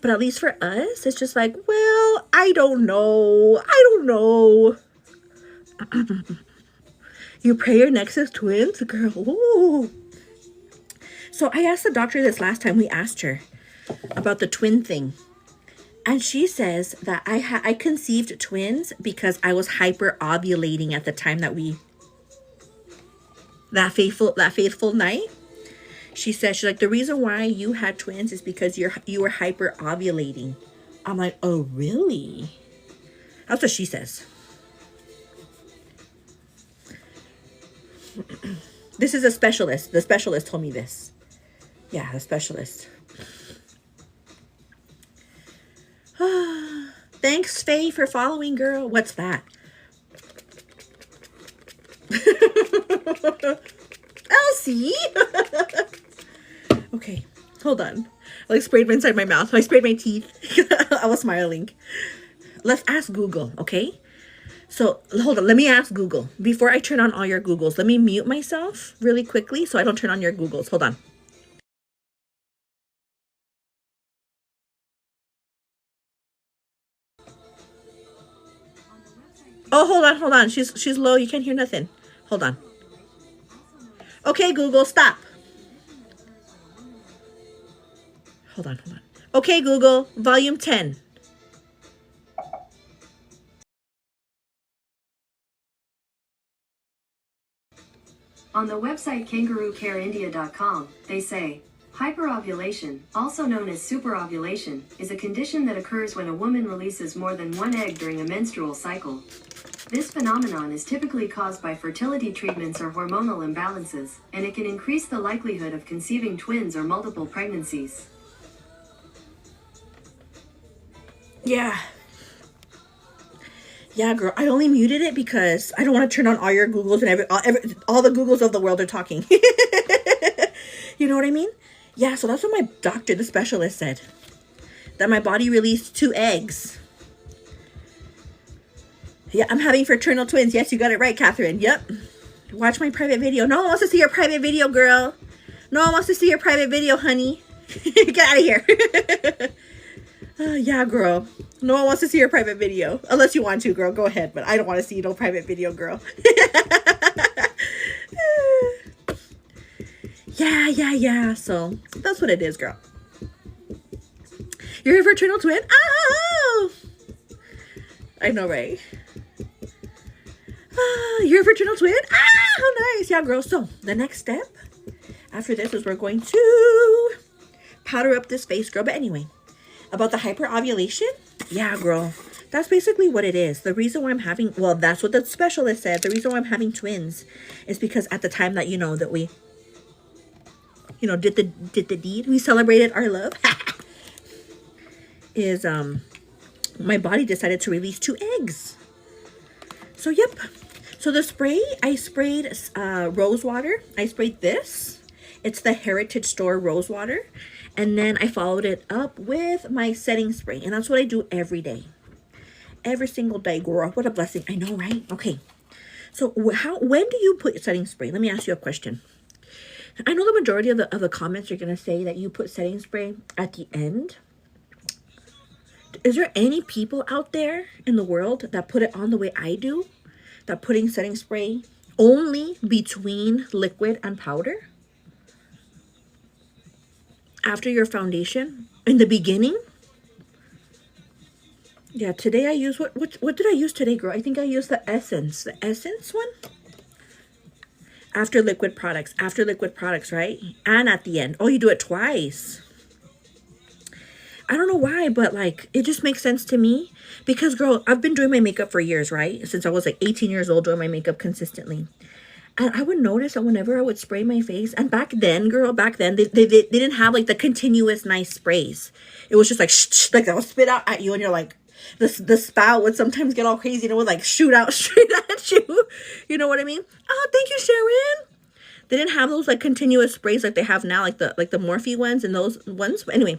But at least for us, it's just like, well, I don't know. You pray your next is twins, girl. Ooh. So I asked the doctor this last time we asked her about the twin thing. And she says that I conceived twins because I was hyper ovulating at the time that that faithful night. She says, she's like, the reason why you had twins is because you were hyper ovulating. I'm like, oh really? That's what she says. This is a specialist. The specialist told me this. Yeah, the specialist. Thanks, Faye, for following, girl. What's that? Elsie. Okay, hold on. I like sprayed inside my mouth. I sprayed my teeth. I was smiling. Let's ask Google, okay? So hold on. Let me ask Google before I turn on all your Googles. Let me mute myself really quickly so I don't turn on your Googles. Hold on. Oh, hold on. She's low. You can't hear nothing. Hold on. Okay, Google, stop. Hold on. Okay, Google, volume 10. On the website kangaroocareindia.com, they say, hyperovulation, also known as superovulation, is a condition that occurs when a woman releases more than one egg during a menstrual cycle. This phenomenon is typically caused by fertility treatments or hormonal imbalances, and it can increase the likelihood of conceiving twins or multiple pregnancies. Yeah, girl, I only muted it because I don't want to turn on all your Googles and all the Googles of the world are talking. You know what I mean? Yeah, so that's what my doctor, the specialist, said. That my body released 2 eggs. Yeah, I'm having fraternal twins. Yes, you got it right, Catherine. Yep. Watch my private video. No one wants to see your private video, girl. No one wants to see your private video, honey. Get out of here. Yeah, girl. No one wants to see your private video. Unless you want to, girl. Go ahead. But I don't want to see no private video, girl. Yeah. So, that's what it is, girl. You're a fraternal twin? Oh! I know, right? You're a fraternal twin? Ah, how nice. Yeah, girl. So, the next step after this is we're going to powder up this face, girl. But anyway, about the hyperovulation? Yeah, girl. That's basically what it is. The reason why I'm having, well, that's what the specialist said. The reason why I'm having twins is because at the time that, that we, did the deed, we celebrated our love, is, my body decided to release 2 eggs. So, yep. So the spray, I sprayed rose water. I sprayed this. It's the Heritage Store rose water. And then I followed it up with my setting spray. And that's what I do every day. Every single day, girl. What a blessing. I know, right? Okay. So when do you put setting spray? Let me ask you a question. I know the majority of the comments are going to say that you put setting spray at the end. Is there any people out there in the world that put it on the way I do? That putting setting spray only between liquid and powder? After your foundation? In the beginning? Yeah, today I use, what did I use today, girl? I think I used the Essence. The Essence one? After liquid products, right? And at the end. Oh, you do it twice. I don't know why, but like, it just makes sense to me. Because, girl, I've been doing my makeup for years, right? Since I was like 18 years old, doing my makeup consistently. And I would notice that whenever I would spray my face, and back then, girl, they didn't have like the continuous nice sprays. It was just like, shh, like that would spit out at you, and you're like, the spout would sometimes get all crazy and it would like shoot out straight at you. You know what I mean? Oh, thank you, Sharon. They didn't have those like continuous sprays like they have now, like the Morphe ones and those ones. But anyway.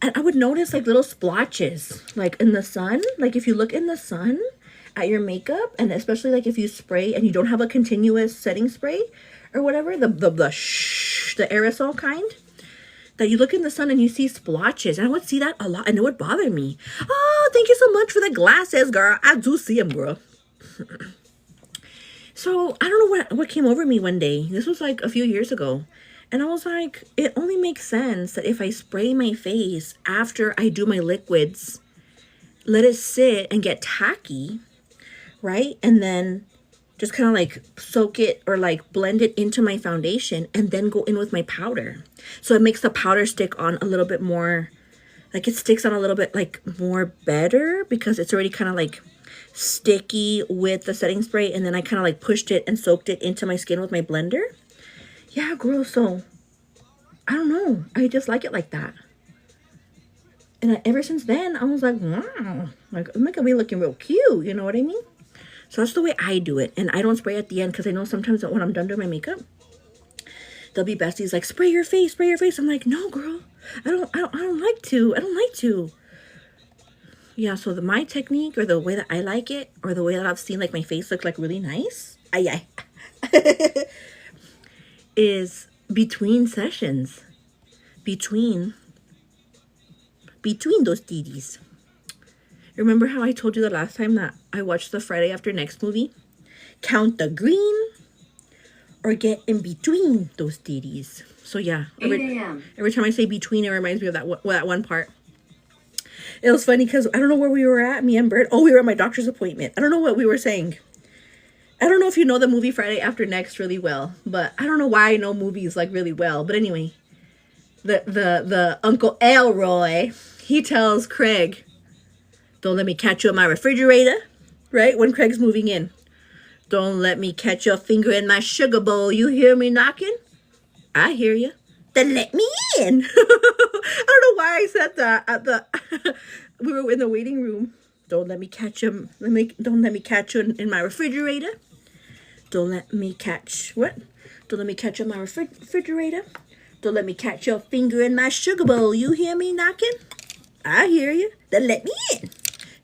And I would notice like little splotches, like in the sun. Like if you look in the sun at your makeup, and especially like if you spray and you don't have a continuous setting spray or whatever, the aerosol kind, that you look in the sun and you see splotches. And I would see that a lot and it would bother me. Oh, thank you so much for the glasses, girl. I do see them, girl. So I don't know what came over me one day. This was like a few years ago. And I was like, it only makes sense that if I spray my face after I do my liquids, let it sit and get tacky, right? And then just kind of like soak it or like blend it into my foundation and then go in with my powder. So it makes the powder stick on a little bit more, like it sticks on a little bit like more better because it's already kind of like sticky with the setting spray. And then I kind of like pushed it and soaked it into my skin with my blender. Yeah, girl, so I don't know. I just like it like that. And ever since then, I was like, wow, like I'm gonna be looking real cute. You know what I mean? So that's the way I do it. And I don't spray at the end because I know sometimes when I'm done doing my makeup, there'll be besties like, spray your face, spray your face. I'm like, no, girl, I don't like to. I don't like to. Yeah, so my technique or the way that I like it or the way that I've seen like my face look like really nice, is between sessions. Between those titties. Remember how I told you the last time that I watched the Friday After Next movie? Count the green or get in between those titties. So yeah, 8 a.m. every time I say between, it reminds me of that one part. It was funny because I don't know where we were at, me and Bert. Oh, we were at my doctor's appointment. I don't know what we were saying. I don't know if you know the movie Friday After Next really well, but I don't know why I know movies like really well. But anyway, the Uncle Elroy, he tells Craig, don't let me catch you in my refrigerator, right? When Craig's moving in. Don't let me catch your finger in my sugar bowl. You hear me knocking? I hear you. Then let me in. I don't know why I said that at the we were in the waiting room. Don't let me catch him. Don't let me catch you in my refrigerator. Don't let me catch what? Don't let me catch you in my refrigerator. Don't let me catch your finger in my sugar bowl. You hear me knocking? I hear you. Then let me in.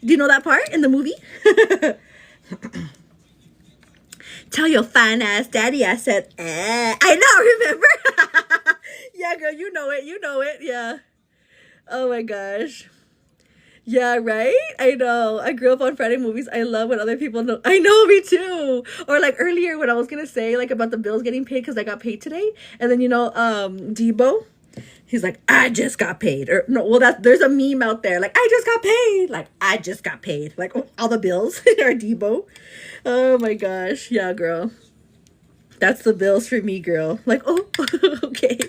Do you know that part in the movie? Tell your fine ass daddy I said, I know, remember? Yeah, girl, you know it, yeah. Oh my gosh. Yeah, right? I know. I grew up on Friday movies. I love when other people know. I know, me too. Or like earlier when I was going to say like about the bills getting paid because I got paid today. And then, you know, Debo, he's like, I just got paid. Or no, well, there's a meme out there. Like, I just got paid. Like, I just got paid. Like, all the bills are Debo. Oh my gosh. Yeah, girl. That's the bills for me, girl. Like, oh, okay.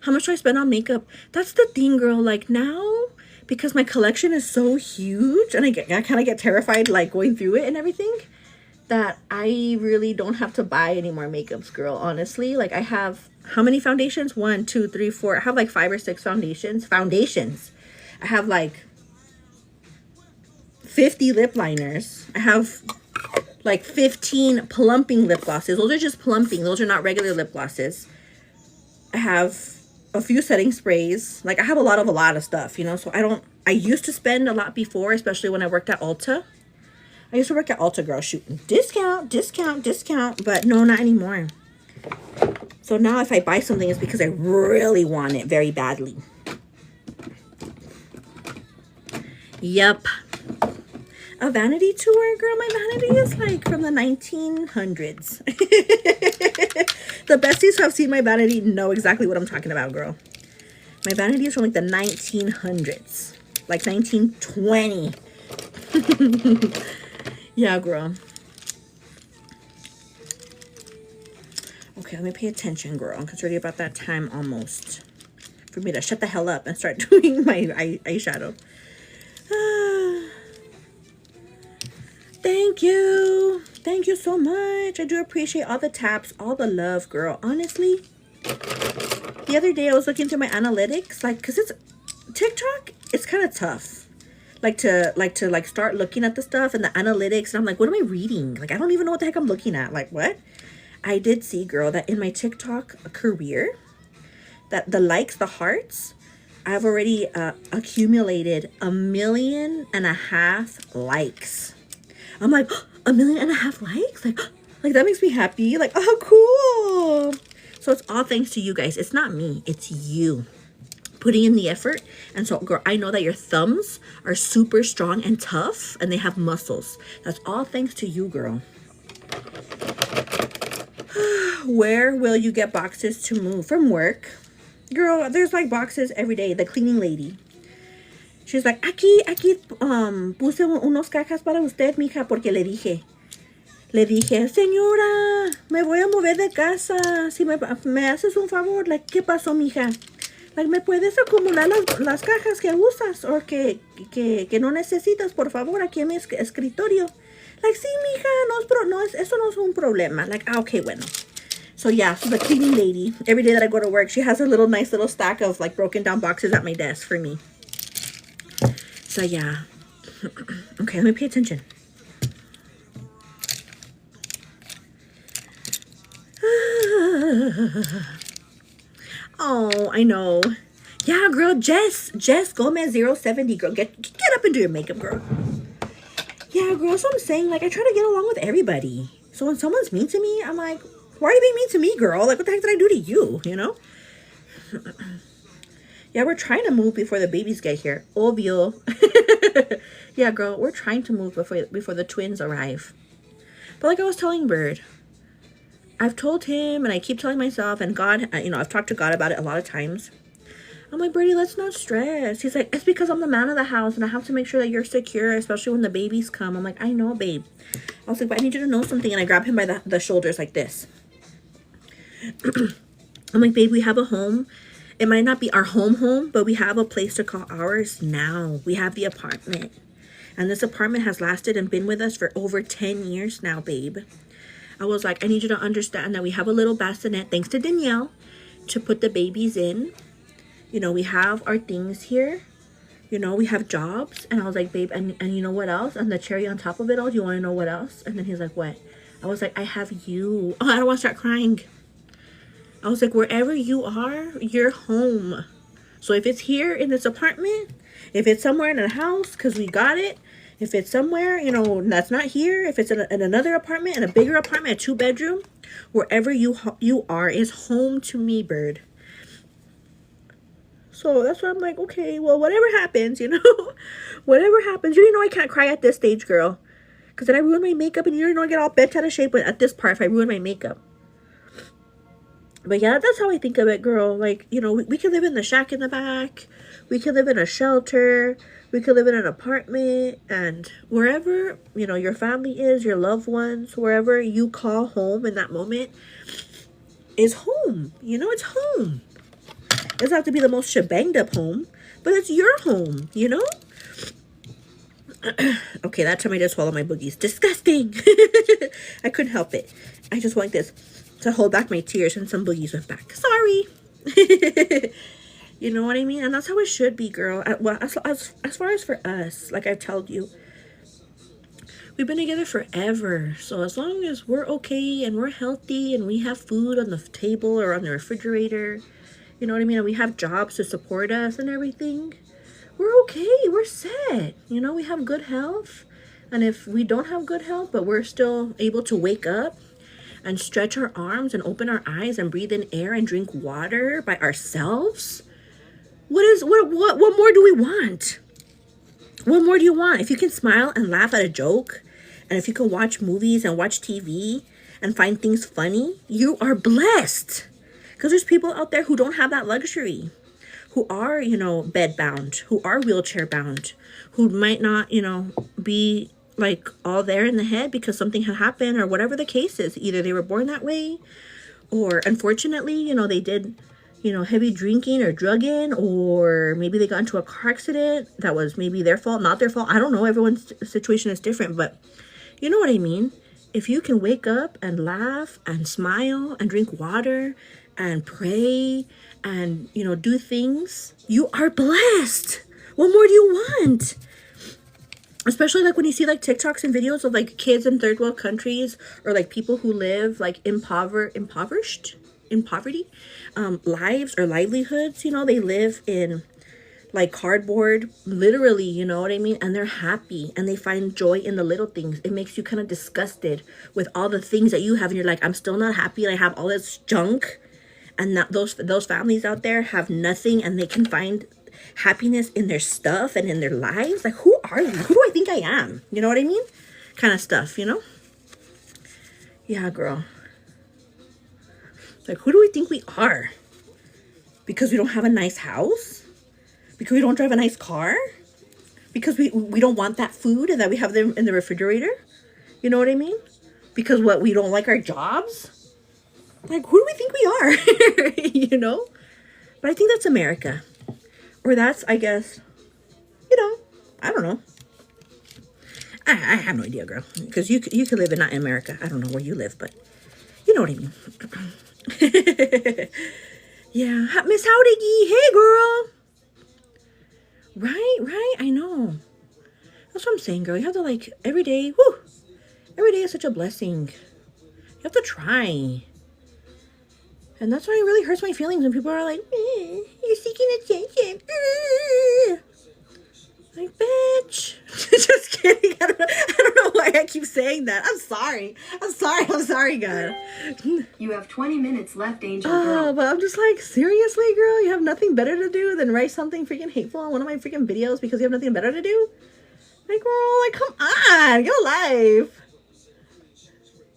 How much do I spend on makeup? That's the thing, girl. Like now, because my collection is so huge and I kind of get terrified like going through it and everything, that I really don't have to buy any more makeups, girl. Honestly, like I have how many foundations? 1, 2, 3, 4. I have like 5 or 6 foundations. I have like 50 lip liners. I have like 15 plumping lip glosses. Those are just plumping. Those are not regular lip glosses. I have a few setting sprays. Like I have a lot of stuff, you know. So I used to spend a lot before, especially when I worked at Ulta. I used to work at Ulta, girl, shooting discount, but no, not anymore. So now if I buy something, it's because I really want it very badly. Yep. A vanity tour, girl. My vanity is like from the 1900s. The besties who have seen my vanity know exactly what I'm talking about, girl. My vanity is from like the 1900s, like 1920. Yeah, girl. Okay, let me pay attention, girl, because it's already about that time almost for me to shut the hell up and start doing my eyeshadow. Thank you. Thank you so much. I do appreciate all the taps, all the love, girl. Honestly, the other day I was looking through my analytics, like, because it's TikTok, it's kind of tough. Like to start looking at the stuff and the analytics. And I'm like, what am I reading? Like, I don't even know what the heck I'm looking at. Like, what? I did see, girl, that in my TikTok career, that the likes, the hearts, I've already accumulated 1.5 million likes. I'm like, 1.5 million likes? Like that makes me happy. Like, oh, cool. So it's all thanks to you guys. It's not me. It's you. putting in the effort. And so, girl, I know that your thumbs are super strong and tough, and they have muscles. That's all thanks to you, girl. Where will you get boxes to move? From work. Girl, there's like boxes every day. The cleaning lady. She's like, aquí puse unos cajas para usted, mija, porque le dije, señora, me voy a mover de casa. Si me haces un favor, like, ¿qué pasó, mija? Like, ¿me puedes acumular las cajas que usas o que no necesitas, por favor, aquí en mi escritorio? Like, sí, mija, eso no es un problema. Like, okay, bueno. So yeah, so the cleaning lady, every day that I go to work, she has a nice little stack of like broken down boxes at my desk for me. So yeah. Okay, let me pay attention. Oh, I know. Yeah, girl, Jess Gomez 070, girl, get up and do your makeup, girl. Yeah, girl, so I'm saying, like, I try to get along with everybody. So when someone's mean to me, I'm like, why are you being mean to me, girl? Like, what the heck did I do to you, you know? Yeah, we're trying to move before the babies get here. Obvio. Yeah, girl, we're trying to move before the twins arrive. But like I was telling Bird, I've told him, and I keep telling myself, and God, you know, I've talked to God about it a lot of times. I'm like, Birdie, let's not stress. He's like, it's because I'm the man of the house, and I have to make sure that you're secure, especially when the babies come. I'm like, I know, babe. I was like, but I need you to know something. And I grab him by the shoulders like this. I'm like, babe, we have a home. It might not be our home, but we have a place to call ours now. We have the apartment. And this apartment has lasted and been with us for over 10 years now, babe. I was like, I need you to understand that we have a little bassinet, thanks to Danielle, to put the babies in. You know, we have our things here. You know, we have jobs. And I was like, babe, and you know what else? And the cherry on top of it all, do you want to know what else? And then he's like, what? I was like, I have you. Oh, I don't want to start crying. I was like, wherever you are, you're home. So if it's here in this apartment, if it's somewhere in a house, because we got it, if it's somewhere, you know, that's not here, if it's in another apartment, in a bigger apartment, a 2-bedroom, wherever you are is home to me, Bird. So that's why I'm like, okay, well, whatever happens, you know, whatever happens. You know I can't cry at this stage, girl. Because then I ruin my makeup, and you know I get all bent out of shape at this part if I ruin my makeup. But yeah, that's how I think of it, girl. Like, you know, we could live in the shack in the back. We could live in a shelter. We could live in an apartment. And wherever, you know, your family is, your loved ones, wherever you call home in that moment is home. You know, it's home. It doesn't have to be the most shebanged up home, but it's your home, you know? Okay, that time I just swallowed my boogies. Disgusting. I couldn't help it. I just want this to hold back my tears, and some boogies went back. Sorry. You know what I mean? And that's how it should be, girl. Well, as far as for us, like I've told you, we've been together forever. So as long as we're okay and we're healthy and we have food on the table or on the refrigerator, you know what I mean? And we have jobs to support us and everything, we're okay. We're set. You know, we have good health. And if we don't have good health, but we're still able to wake up and stretch our arms and open our eyes and breathe in air and drink water by ourselves, what more do we want? What more do you want? If you can smile and laugh at a joke, and if you can watch movies and watch TV and find things funny, you are blessed. Because there's people out there who don't have that luxury, who are, you know, bed bound, who are wheelchair bound, who might not, you know, be like all there in the head because something had happened or whatever the case is. Either they were born that way, or unfortunately, you know, they did, you know, heavy drinking or drugging, or maybe they got into a car accident that was maybe their fault, not their fault. I don't know. Everyone's situation is different, but you know what I mean? If you can wake up and laugh and smile and drink water and pray and, you know, do things, you are blessed. What more do you want? Especially like when you see like TikToks and videos of like kids in third world countries, or like people who live like in poverty lives or livelihoods. You know, they live in like cardboard, literally, you know what I mean? And they're happy and they find joy in the little things. It makes you kind of disgusted with all the things that you have, and you're like, I'm still not happy and I have all this junk and that those families out there have nothing, and they can find happiness in their stuff and in their lives. Like, who are you? Who do I think I am? You know what I mean? Kind of stuff, you know? Yeah, girl. Like, who do we think we are? Because we don't have a nice house? Because we don't drive a nice car? Because we don't want that food and that we have them in the refrigerator? You know what I mean? Because what, we don't like our jobs? Like, who do we think we are? You know? But I think that's America. Or that's, I guess, you know, I don't know. I have no idea, girl. Because you could live in not in America. I don't know where you live, but you know what I mean. Yeah. Miss Howdiggy. Hey, girl. Right. I know. That's what I'm saying, girl. You have to, like, every day. Whoo. Every day is such a blessing. You have to try. And that's why it really hurts my feelings when people are like, you're seeking attention. Like, bitch. Just kidding. I don't know why I keep saying that. I'm sorry, God. You have 20 minutes left, Angel Girl. But I'm just like, seriously, girl? You have nothing better to do than write something freaking hateful on one of my freaking videos because you have nothing better to do? Like, girl, like, come on. Get a life.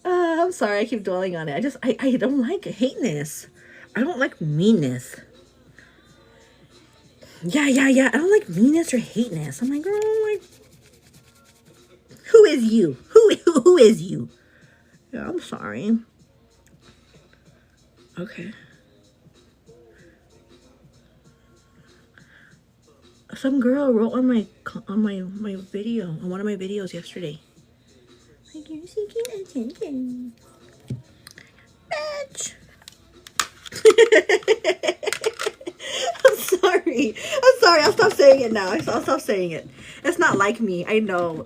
I'm sorry, I keep dwelling on it. I don't like hateness. I don't like meanness. Yeah. I don't like meanness or hateness. I'm like, girl, like, who is you? Who is you? Yeah, I'm sorry. Okay. Some girl wrote on my video, on one of my videos yesterday. Like, you're seeking attention. Bitch. I'm sorry. I'll stop saying it now. I'll stop saying it. It's not like me. I know.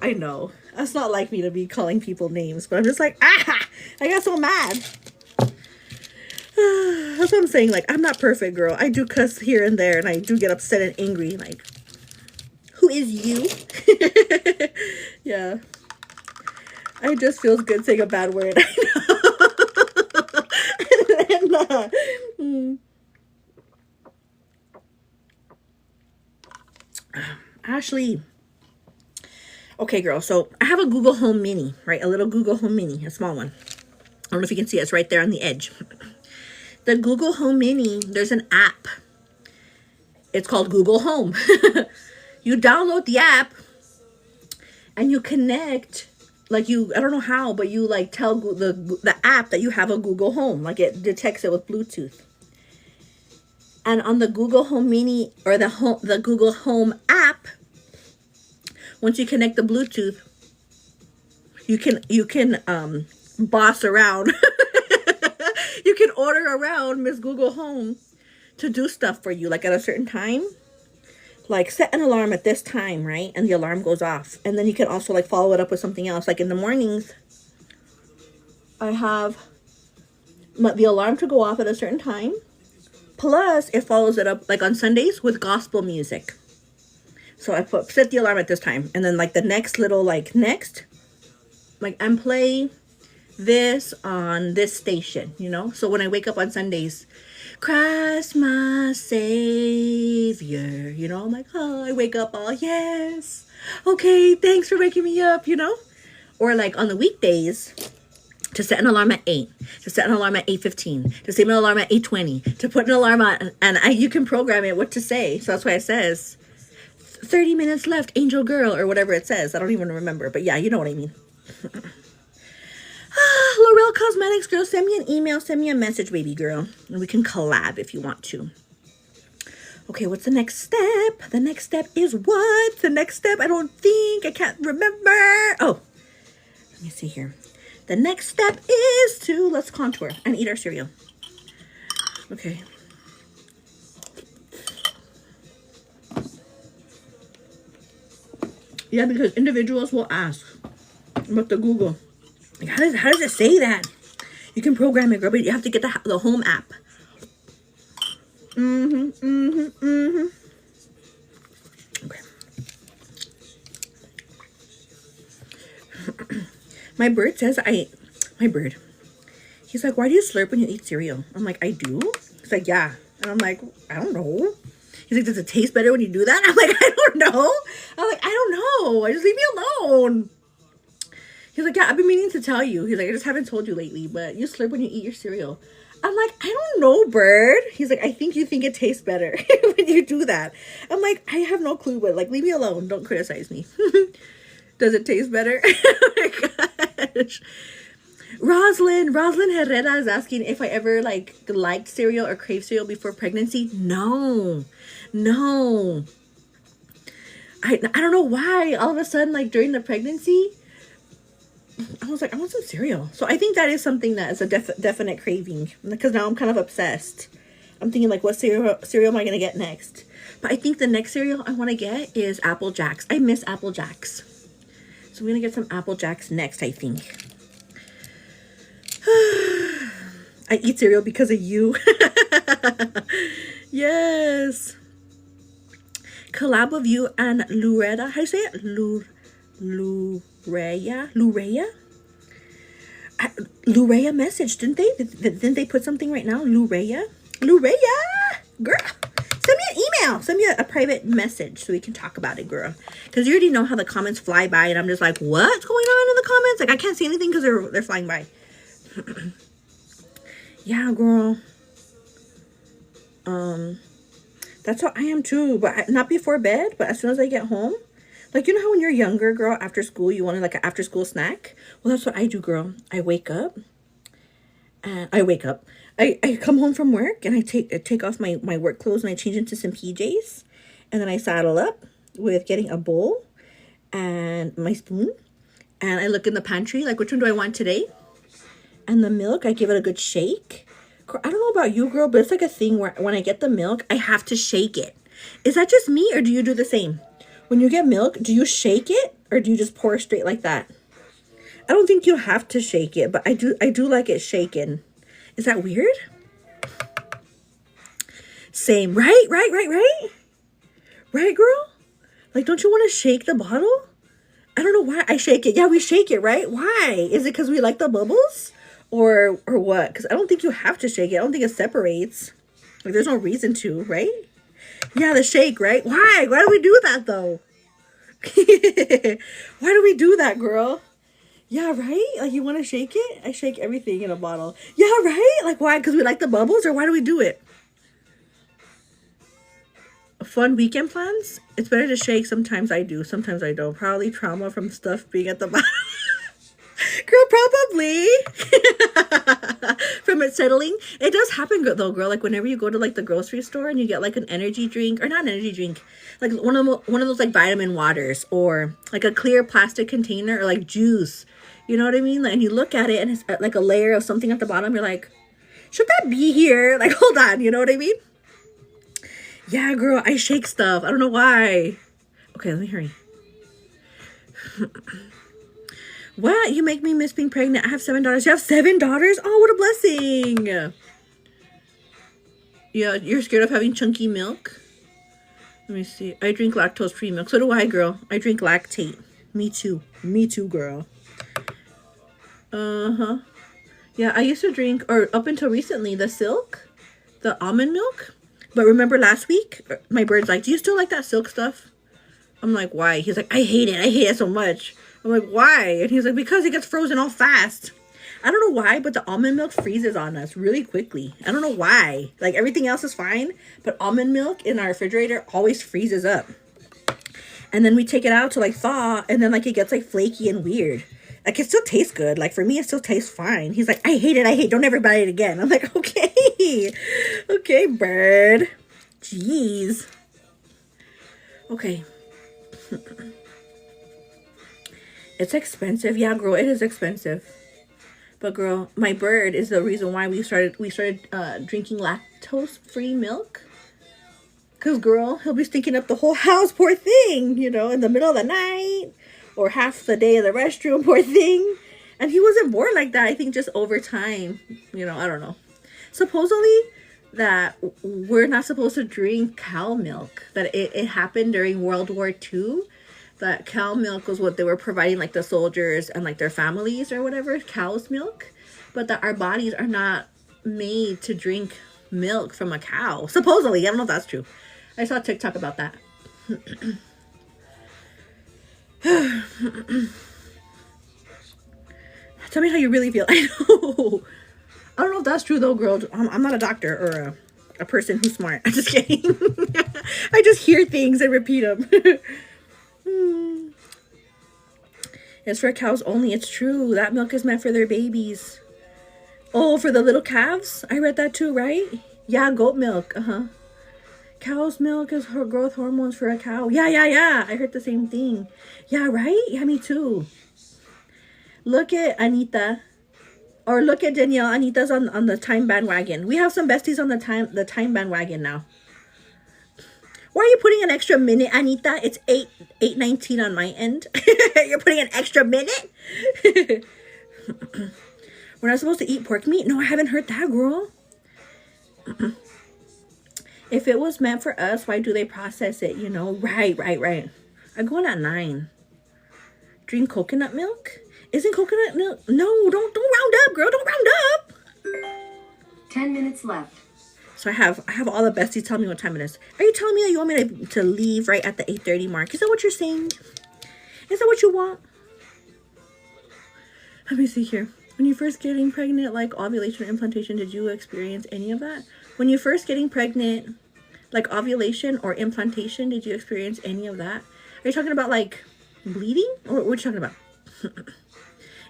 It's not like me to be calling people names, but I'm just like, I got so mad. That's what I'm saying. Like, I'm not perfect, girl. I do cuss here and there, and I do get upset and angry. Like, who is you? Yeah. I just feels good saying a bad word. Ashley. Okay, girl. So I have a Google Home Mini, right? A little Google Home Mini, a small one. I don't know if you can see it. It's right there on the edge. The Google Home Mini, there's an app. It's called Google Home. You download the app and you connect. Like, I don't know how, but you like tell the app that you have a Google Home. Like, it detects it with Bluetooth. And on the Google Home Mini or the Google Home app, once you connect the Bluetooth, you can boss around. You can order around Miss Google Home to do stuff for you, like at a certain time. Like, set an alarm at this time, right? And the alarm goes off. And then you can also like follow it up with something else. Like in the mornings, I have the alarm to go off at a certain time. Plus, it follows it up like on Sundays with gospel music. So I set the alarm at this time. And then like the next little like next, like, and play this on this station, you know? So when I wake up on Sundays, Christ my Savior, you know, I'm like, oh, I wake up all, yes, okay, thanks for waking me up, you know? Or like on the weekdays, to set an alarm at 8, to set an alarm at 8:15, to set an alarm at 8:20, to put an alarm on, and you can program it what to say. So that's why it says 30 minutes left, angel girl, or whatever it says. I don't even remember, but yeah, you know what I mean. L'Oreal Cosmetics, girl, send me an email, send me a message, baby girl, and we can collab if you want to. Okay, what's the next step? The next step is what? The next step, I can't remember. Oh, let me see here. The next step is let's contour and eat our cereal. Okay. Yeah, because individuals will ask about the Google. Like, how does it say that? You can program it, girl, but you have to get the home app. Okay. My bird says my bird. He's like, why do you slurp when you eat cereal? I'm like, I do? Because like, yeah. And I'm like, I don't know. He's like, does it taste better when you do that? I'm like, I don't know. I'm like, I don't know. Just leave me alone. He's like, yeah, I've been meaning to tell you. He's like, I just haven't told you lately, but you slurp when you eat your cereal. I'm like, I don't know, Bird. He's like, I think you think it tastes better when you do that. I'm like, I have no clue, but like, leave me alone. Don't criticize me. Does it taste better? Oh my gosh. Roslyn Herrera is asking if I ever like liked cereal or craved cereal before pregnancy. No. I don't know why all of a sudden, like during the pregnancy, I was like, I want some cereal. So I think that is something that is a definite craving, because now I'm kind of obsessed. I'm thinking like, what cereal am I going to get next? But I think the next cereal I want to get is Apple Jacks. I miss Apple Jacks. So I'm going to get some Apple Jacks next, I think. I eat cereal because of you. Yes. Collab of you and Luretta. How do you say it? Lurea messaged, didn't they? Didn't they put something right now? Lurea, girl, send me an email. Send me a private message so we can talk about it, girl. Because you already know how the comments fly by, and I'm just like, what's going on in the comments? Like, I can't see anything because they're flying by. Yeah, girl. That's how I am too, but not before bed. But as soon as I get home. Like, you know how when you're younger, girl, after school, you wanted like an after school snack? Well, that's what I do, girl. I wake up. I come home from work and I take off my work clothes and I change into some PJs. And then I saddle up with getting a bowl and my spoon. And I look in the pantry, like, which one do I want today? And the milk, I give it a good shake. Girl, I don't know about you, girl, but it's like a thing where when I get the milk, I have to shake it. Is that just me or do you do the same? When you get milk, do you shake it or do you just pour straight like that? I don't think you have to shake it, but I do like it shaken. Is that weird? Same, right? Right, girl? Like, don't you want to shake the bottle? I don't know why I shake it. Yeah, we shake it, right? Why? Is it because we like the bubbles? Or what? Because I don't think you have to shake it. I don't think it separates. Like, there's no reason to, right? Yeah, the shake, right? Why? Why do we do that, though? Why do we do that, girl? Yeah, right? Like, you want to shake it? I shake everything in a bottle. Yeah, right? Like, why? Because we like the bubbles? Or why do we do it? Fun weekend plans? It's better to shake. Sometimes I do. Sometimes I don't. Probably trauma from stuff being at the bottom. Girl, probably. From it settling. It does happen, though, girl. Like, whenever you go to, like, the grocery store and you get, like, an energy drink. Or not an energy drink. Like, one of those, like, vitamin waters. Or, like, a clear plastic container. Or, like, juice. You know what I mean? And you look at it and it's, like, a layer of something at the bottom. You're like, should that be here? Like, hold on. You know what I mean? Yeah, girl. I shake stuff. I don't know why. Okay, let me hurry. What? You make me miss being pregnant. I have 7 daughters. You have 7 daughters? Oh, what a blessing. Yeah, you're scared of having chunky milk? Let me see. I drink lactose-free milk. So do I, girl. I drink lactate. Me too. Me too, girl. Uh-huh. Yeah, I used to drink, or up until recently, the Silk. The almond milk. But remember last week? My bird's like, do you still like that Silk stuff? I'm like, why? He's like, I hate it. I hate it so much. I'm like, why? And he's like, because it gets frozen all fast. I don't know why, but the almond milk freezes on us really quickly. I don't know why. Like, everything else is fine, but almond milk in our refrigerator always freezes up. And then we take it out to, like, thaw, and then, like, it gets, like, flaky and weird. Like, it still tastes good. Like, for me, it still tastes fine. He's like, I hate it. Don't ever buy it again. I'm like, okay. Okay, bird. Jeez. Okay. It's expensive. Yeah, girl, it is expensive. But girl, my bird is the reason why we started drinking lactose-free milk. Cause girl, he'll be stinking up the whole house, poor thing, you know, in the middle of the night or half the day in the restroom, poor thing. And he wasn't born like that. I think just over time, you know, I don't know. Supposedly that we're not supposed to drink cow milk. That it happened during World War II. That cow milk was what they were providing, like the soldiers and like their families or whatever, cow's milk. But that our bodies are not made to drink milk from a cow. Supposedly. I don't know if that's true. I saw a TikTok about that. Tell me how you really feel. I know. I don't know if that's true though, girl. I'm not a doctor or a person who's smart. I'm just kidding. I just hear things and repeat them. It's for cows only. It's true. That milk is meant for their babies. Oh, for the little calves? I read that too, right? Yeah, goat milk. Cow's milk is her growth hormones for a cow. Yeah. I heard the same thing. Yeah, right? Yeah, me too. Look at Anita. Or look at Danielle. Anita's on the time bandwagon. We have some besties on the time bandwagon now. Why are you putting an extra minute, Anita? It's 8:19 on my end. You're putting an extra minute? We're not supposed to eat pork meat? No, I haven't heard that, girl. If it was meant for us, why do they process it? You know, right. I go on at 9. Drink coconut milk? Isn't coconut milk? No, don't round up, girl. Don't round up. 10 minutes left. So I have all the besties tell me what time it is. Are you telling me that you want me to leave right at the 8:30 mark? Is that what you're saying? Is that what you want? Let me see here. When you first getting pregnant, like ovulation or implantation, did you experience any of that? When you first getting pregnant, like ovulation or implantation, did you experience any of that? Are you talking about like bleeding? Or what are you talking about?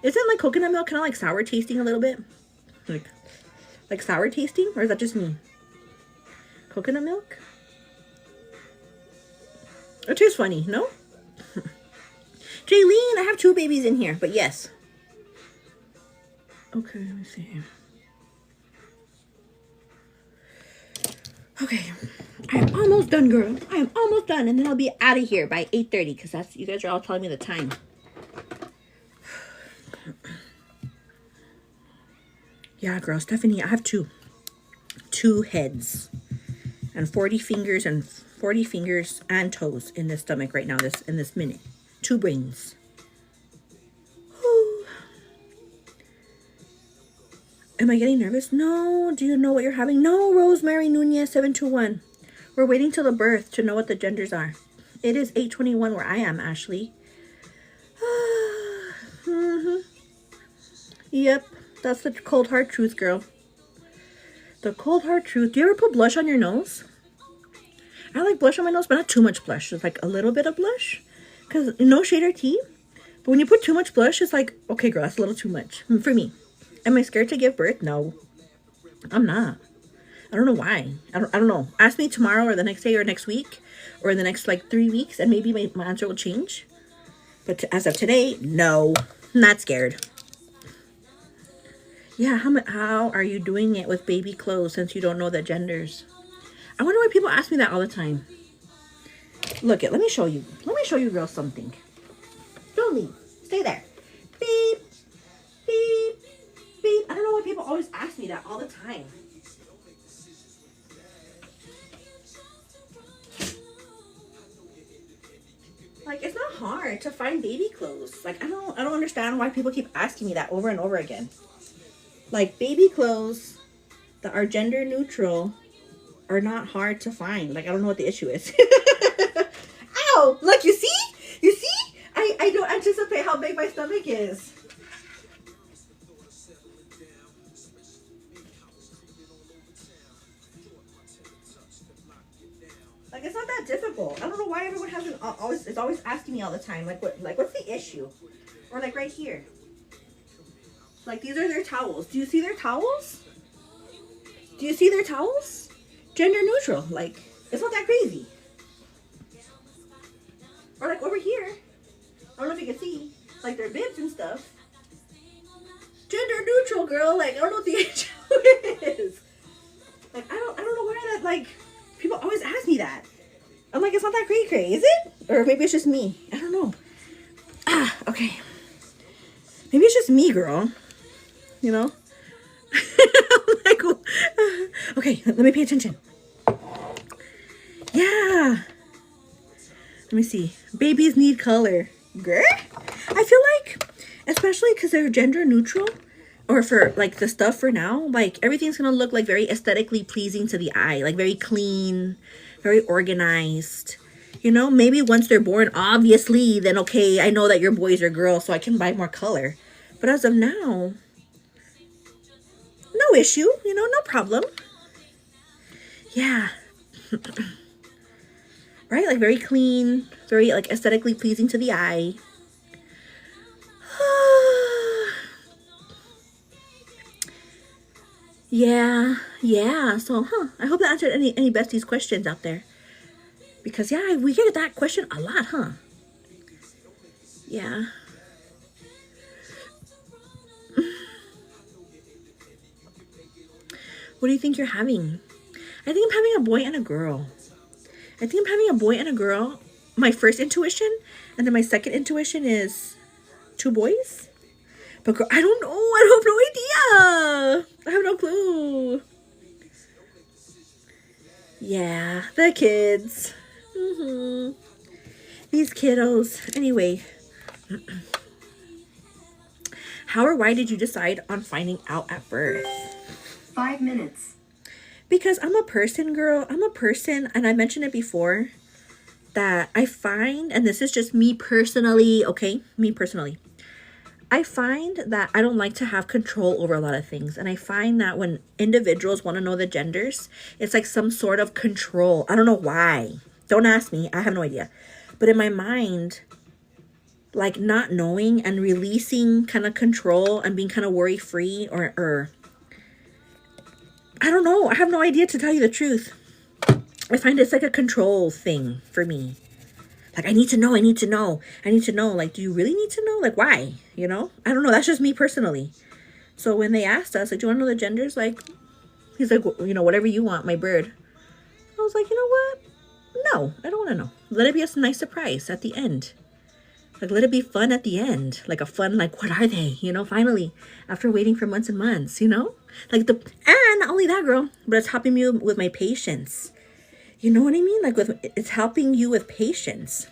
Isn't like coconut milk kind of like sour tasting a little bit? Like sour tasting? Or is that just me? Coconut milk? It tastes funny, no? Jaylene, I have 2 babies in here, but yes. Okay, let me see here. Okay, I'm almost done, girl. I am almost done, and then I'll be out of here by 8:30 because that's you guys are all telling me the time. Yeah, girl, Stephanie, I have 2 heads and 40 fingers and toes in this stomach right now. In this minute, 2 brains. Whew. Am I getting nervous? No. Do you know what you're having? No, Rosemary Nunez 721. We're waiting till the birth to know what the genders are. It is 8:21 where I am, Ashley. Yep, that's the cold hard truth, girl. The cold hard truth. Do you ever put blush on your nose? I like blush on my nose, but not too much blush. It's like a little bit of blush. Because no shade or tea. But when you put too much blush, it's like, okay, girl, that's a little too much. For me. Am I scared to give birth? No. I'm not. I don't know why. I don't know. Ask me tomorrow or the next day or next week. Or in the next like 3 weeks. And maybe my answer will change. But as of today, no. I'm not scared. Yeah, how are you doing it with baby clothes since you don't know the genders? I wonder why people ask me that all the time. Look, let me show you. Let me show you girls something. Don't leave. Stay there. Beep. Beep. Beep. I don't know why people always ask me that all the time. Like, it's not hard to find baby clothes. Like, I don't understand why people keep asking me that over and over again. Like, baby clothes that are gender neutral are not hard to find. Like, I don't know what the issue is. Ow! Look, you see? You see? I don't anticipate how big my stomach is. Like, it's not that difficult. I don't know why everyone is always asking me all the time. Like, what's the issue? Or like right here. Like, these are their towels. Do you see their towels? Do you see their towels? Gender neutral. Like, it's not that crazy. Or like over here. I don't know if you can see. Like, their bibs and stuff. Gender neutral, girl. Like, I don't know what the issue is. Like, I don't know why that, like, people always ask me that. I'm like, it's not that crazy, is it? Or maybe it's just me. I don't know. Okay. Maybe it's just me, girl. You know? Like, okay, let me pay attention. Yeah. Let me see. Babies need color. Girl? I feel like, especially because they're gender neutral, or for like the stuff for now, like everything's gonna look like very aesthetically pleasing to the eye, like very clean, very organized. You know, maybe once they're born, obviously, then okay, I know that you're boys or girls, so I can buy more color. But as of now, no issue, you know, no problem. Yeah. Right? Like very clean, very like aesthetically pleasing to the eye. Yeah. So, I hope that answered any besties questions out there. Because, yeah, we get that question a lot, huh? Yeah. What do you think you're having? I think I'm having a boy and a girl. I think I'm having a boy and a girl. My first intuition. And then my second intuition is 2 boys. But girl, I don't know. I have no idea. I have no clue. Yeah, the kids. These kiddos. Anyway. How or why did you decide on finding out at birth? 5 minutes. Because I'm a person, girl. I'm a person, and I mentioned it before, that I find, and this is just me personally, okay? Me personally. I find that I don't like to have control over a lot of things. And I find that when individuals want to know the genders, it's like some sort of control. I don't know why. Don't ask me. I have no idea. But in my mind, like not knowing and releasing kind of control and being kind of worry-free or I don't know. I have no idea, to tell you the truth. I find it's like a control thing for me. Like, I need to know. Like, do you really need to know? Like, why? You know? I don't know. That's just me personally. So when they asked us, like, do you want to know the genders? Like, he's like, well, you know, whatever you want, my bird. I was like, you know what? No, I don't want to know. Let it be a nice surprise at the end. Like, let it be fun at the end. Like, a fun, like, what are they? You know, finally, after waiting for months and months, you know? Like, and not only that, girl, but it's helping me with my patience. You know what I mean? Like, it's helping you with patience.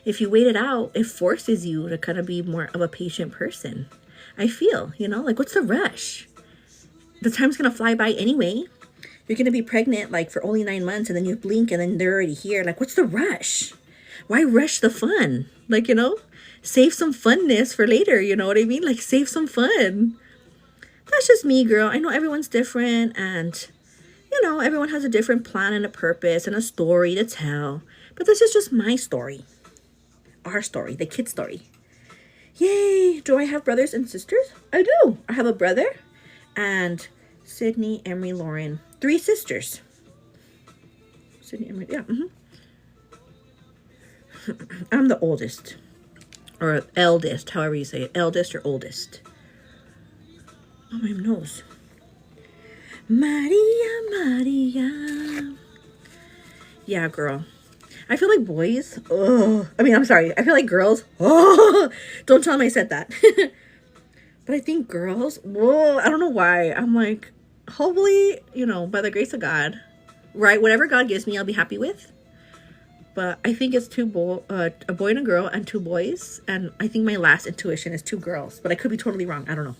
If you wait it out, it forces you to kind of be more of a patient person. I feel, you know, like, what's the rush? The time's going to fly by anyway. You're going to be pregnant, like, for only 9 months, and then you blink, and then they're already here. Like, what's the rush? Why rush the fun? Like, you know, save some funness for later. You know what I mean? Like, save some fun. That's just me, girl. I know everyone's different, and you know, everyone has a different plan and a purpose and a story to tell. But this is just my story. Our story. The kid's story. Yay! Do I have brothers and sisters? I do. I have a brother and Sydney, Emery, Lauren. 3 sisters. Sydney, Emery, yeah. I'm the oldest. Or eldest, however you say it. Eldest or oldest. Oh, my nose. Maria. Yeah, girl. I feel like boys. Oh, I mean, I'm sorry. I feel like girls. Oh, don't tell them I said that. But I think girls. Whoa, I don't know why. I'm like, hopefully, you know, by the grace of God, right? Whatever God gives me, I'll be happy with. But I think it's a boy and a girl and 2 boys. And I think my last intuition is 2 girls. But I could be totally wrong. I don't know.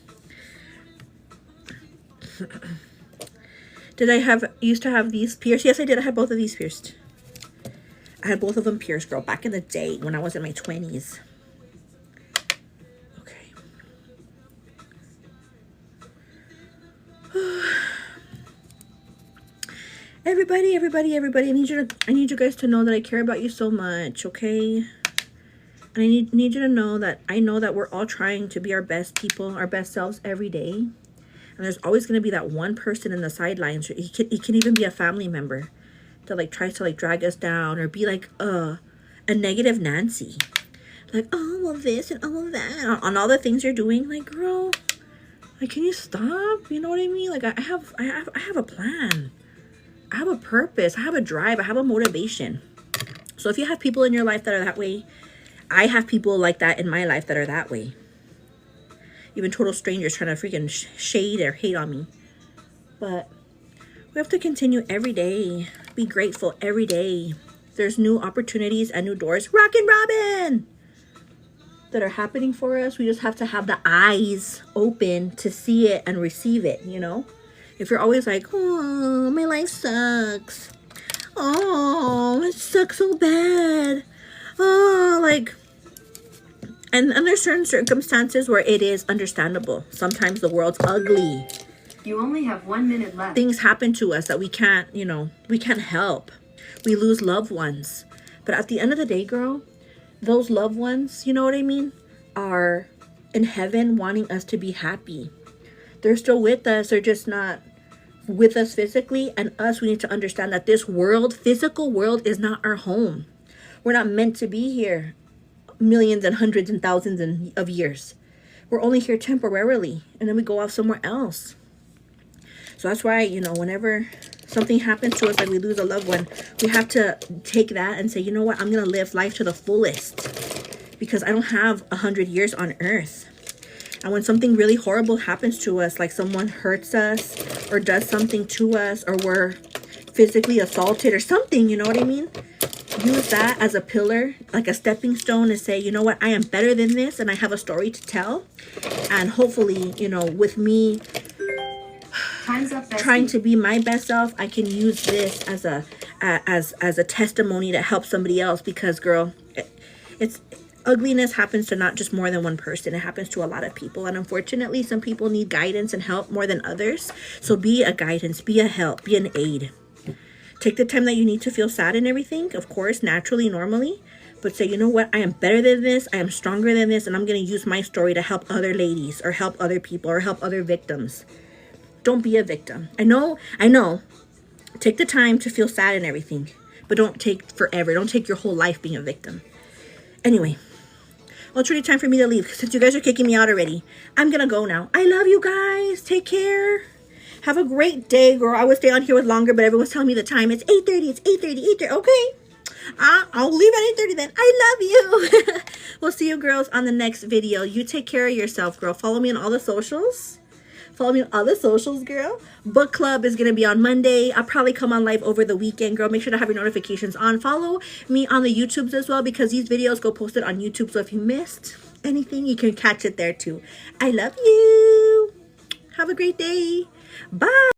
Did I used to have these pierced? Yes, I did. I had both of these pierced. I had both of them pierced, girl, back in the day when I was in my 20s. Okay. Everybody, I need you guys to know that I care about you so much, okay? And I need you to know that I know that we're all trying to be our best people, our best selves every day. And there's always going to be that one person in the sidelines. He can even be a family member that like tries to like drag us down or be like a negative Nancy. Like, oh, well, this and all of that on all the things you're doing. Like, girl, like, can you stop? You know what I mean? Like, I have a plan. I have a purpose. I have a drive. I have a motivation. So if you have people in your life that are that way, I have people like that in my life that are that way. Even total strangers trying to freaking shade or hate on me. But we have to continue every day. Be grateful every day. There's new opportunities and new doors. Rockin' Robin! that are happening for us. We just have to have the eyes open to see it and receive it, you know? If you're always like, oh, my life sucks. Oh, it sucks so bad. Oh, like, and there's certain circumstances where it is understandable. Sometimes the world's ugly. You only have 1 minute left. Things happen to us that we can't, you know, we can't help. We lose loved ones. But at the end of the day, girl, those loved ones, you know what I mean, are in heaven wanting us to be happy. They're still with us. They're just not with us physically. And us, we need to understand that this world, physical world, is not our home. We're not meant to be here millions and hundreds and thousands of years. We're only here temporarily, and then we go off somewhere else. So that's why, you know, whenever something happens to us, like we lose a loved one, we have to take that and say, you know what, I'm going to live life to the fullest, because I don't have 100 years on earth. And when something really horrible happens to us, like someone hurts us or does something to us, or we're physically assaulted or something, you know what I mean? Use that as a pillar, like a stepping stone, and say, you know what, I am better than this, and I have a story to tell. And hopefully, you know, with me Time's up, bestie. trying to be my best self, I can use this as a testimony to help somebody else. Because, girl, it's ugliness happens to not just more than one person. It happens to a lot of people, and unfortunately, some people need guidance and help more than others. So be a guidance, be a help, be an aid. Take the time that you need to feel sad and everything, of course, naturally, normally. But say, you know what, I am better than this, I am stronger than this, and I'm going to use my story to help other ladies, or help other people, or help other victims. Don't be a victim. I know. Take the time to feel sad and everything, but don't take forever. Don't take your whole life being a victim. Anyway, well, it's really time for me to leave, since you guys are kicking me out already. I'm going to go now. I love you guys. Take care. Have a great day, girl. I would stay on here with longer, but everyone's telling me the time. It's 8:30. It's 8:30. Okay. I'll leave at 8:30 then. I love you. We'll see you girls on the next video. You take care of yourself, girl. Follow me on all the socials. Follow me on all the socials, girl. Book club is going to be on Monday. I'll probably come on live over the weekend, girl. Make sure to have your notifications on. Follow me on the YouTubes as well, because these videos go posted on YouTube. So if you missed anything, you can catch it there too. I love you. Have a great day. Bye.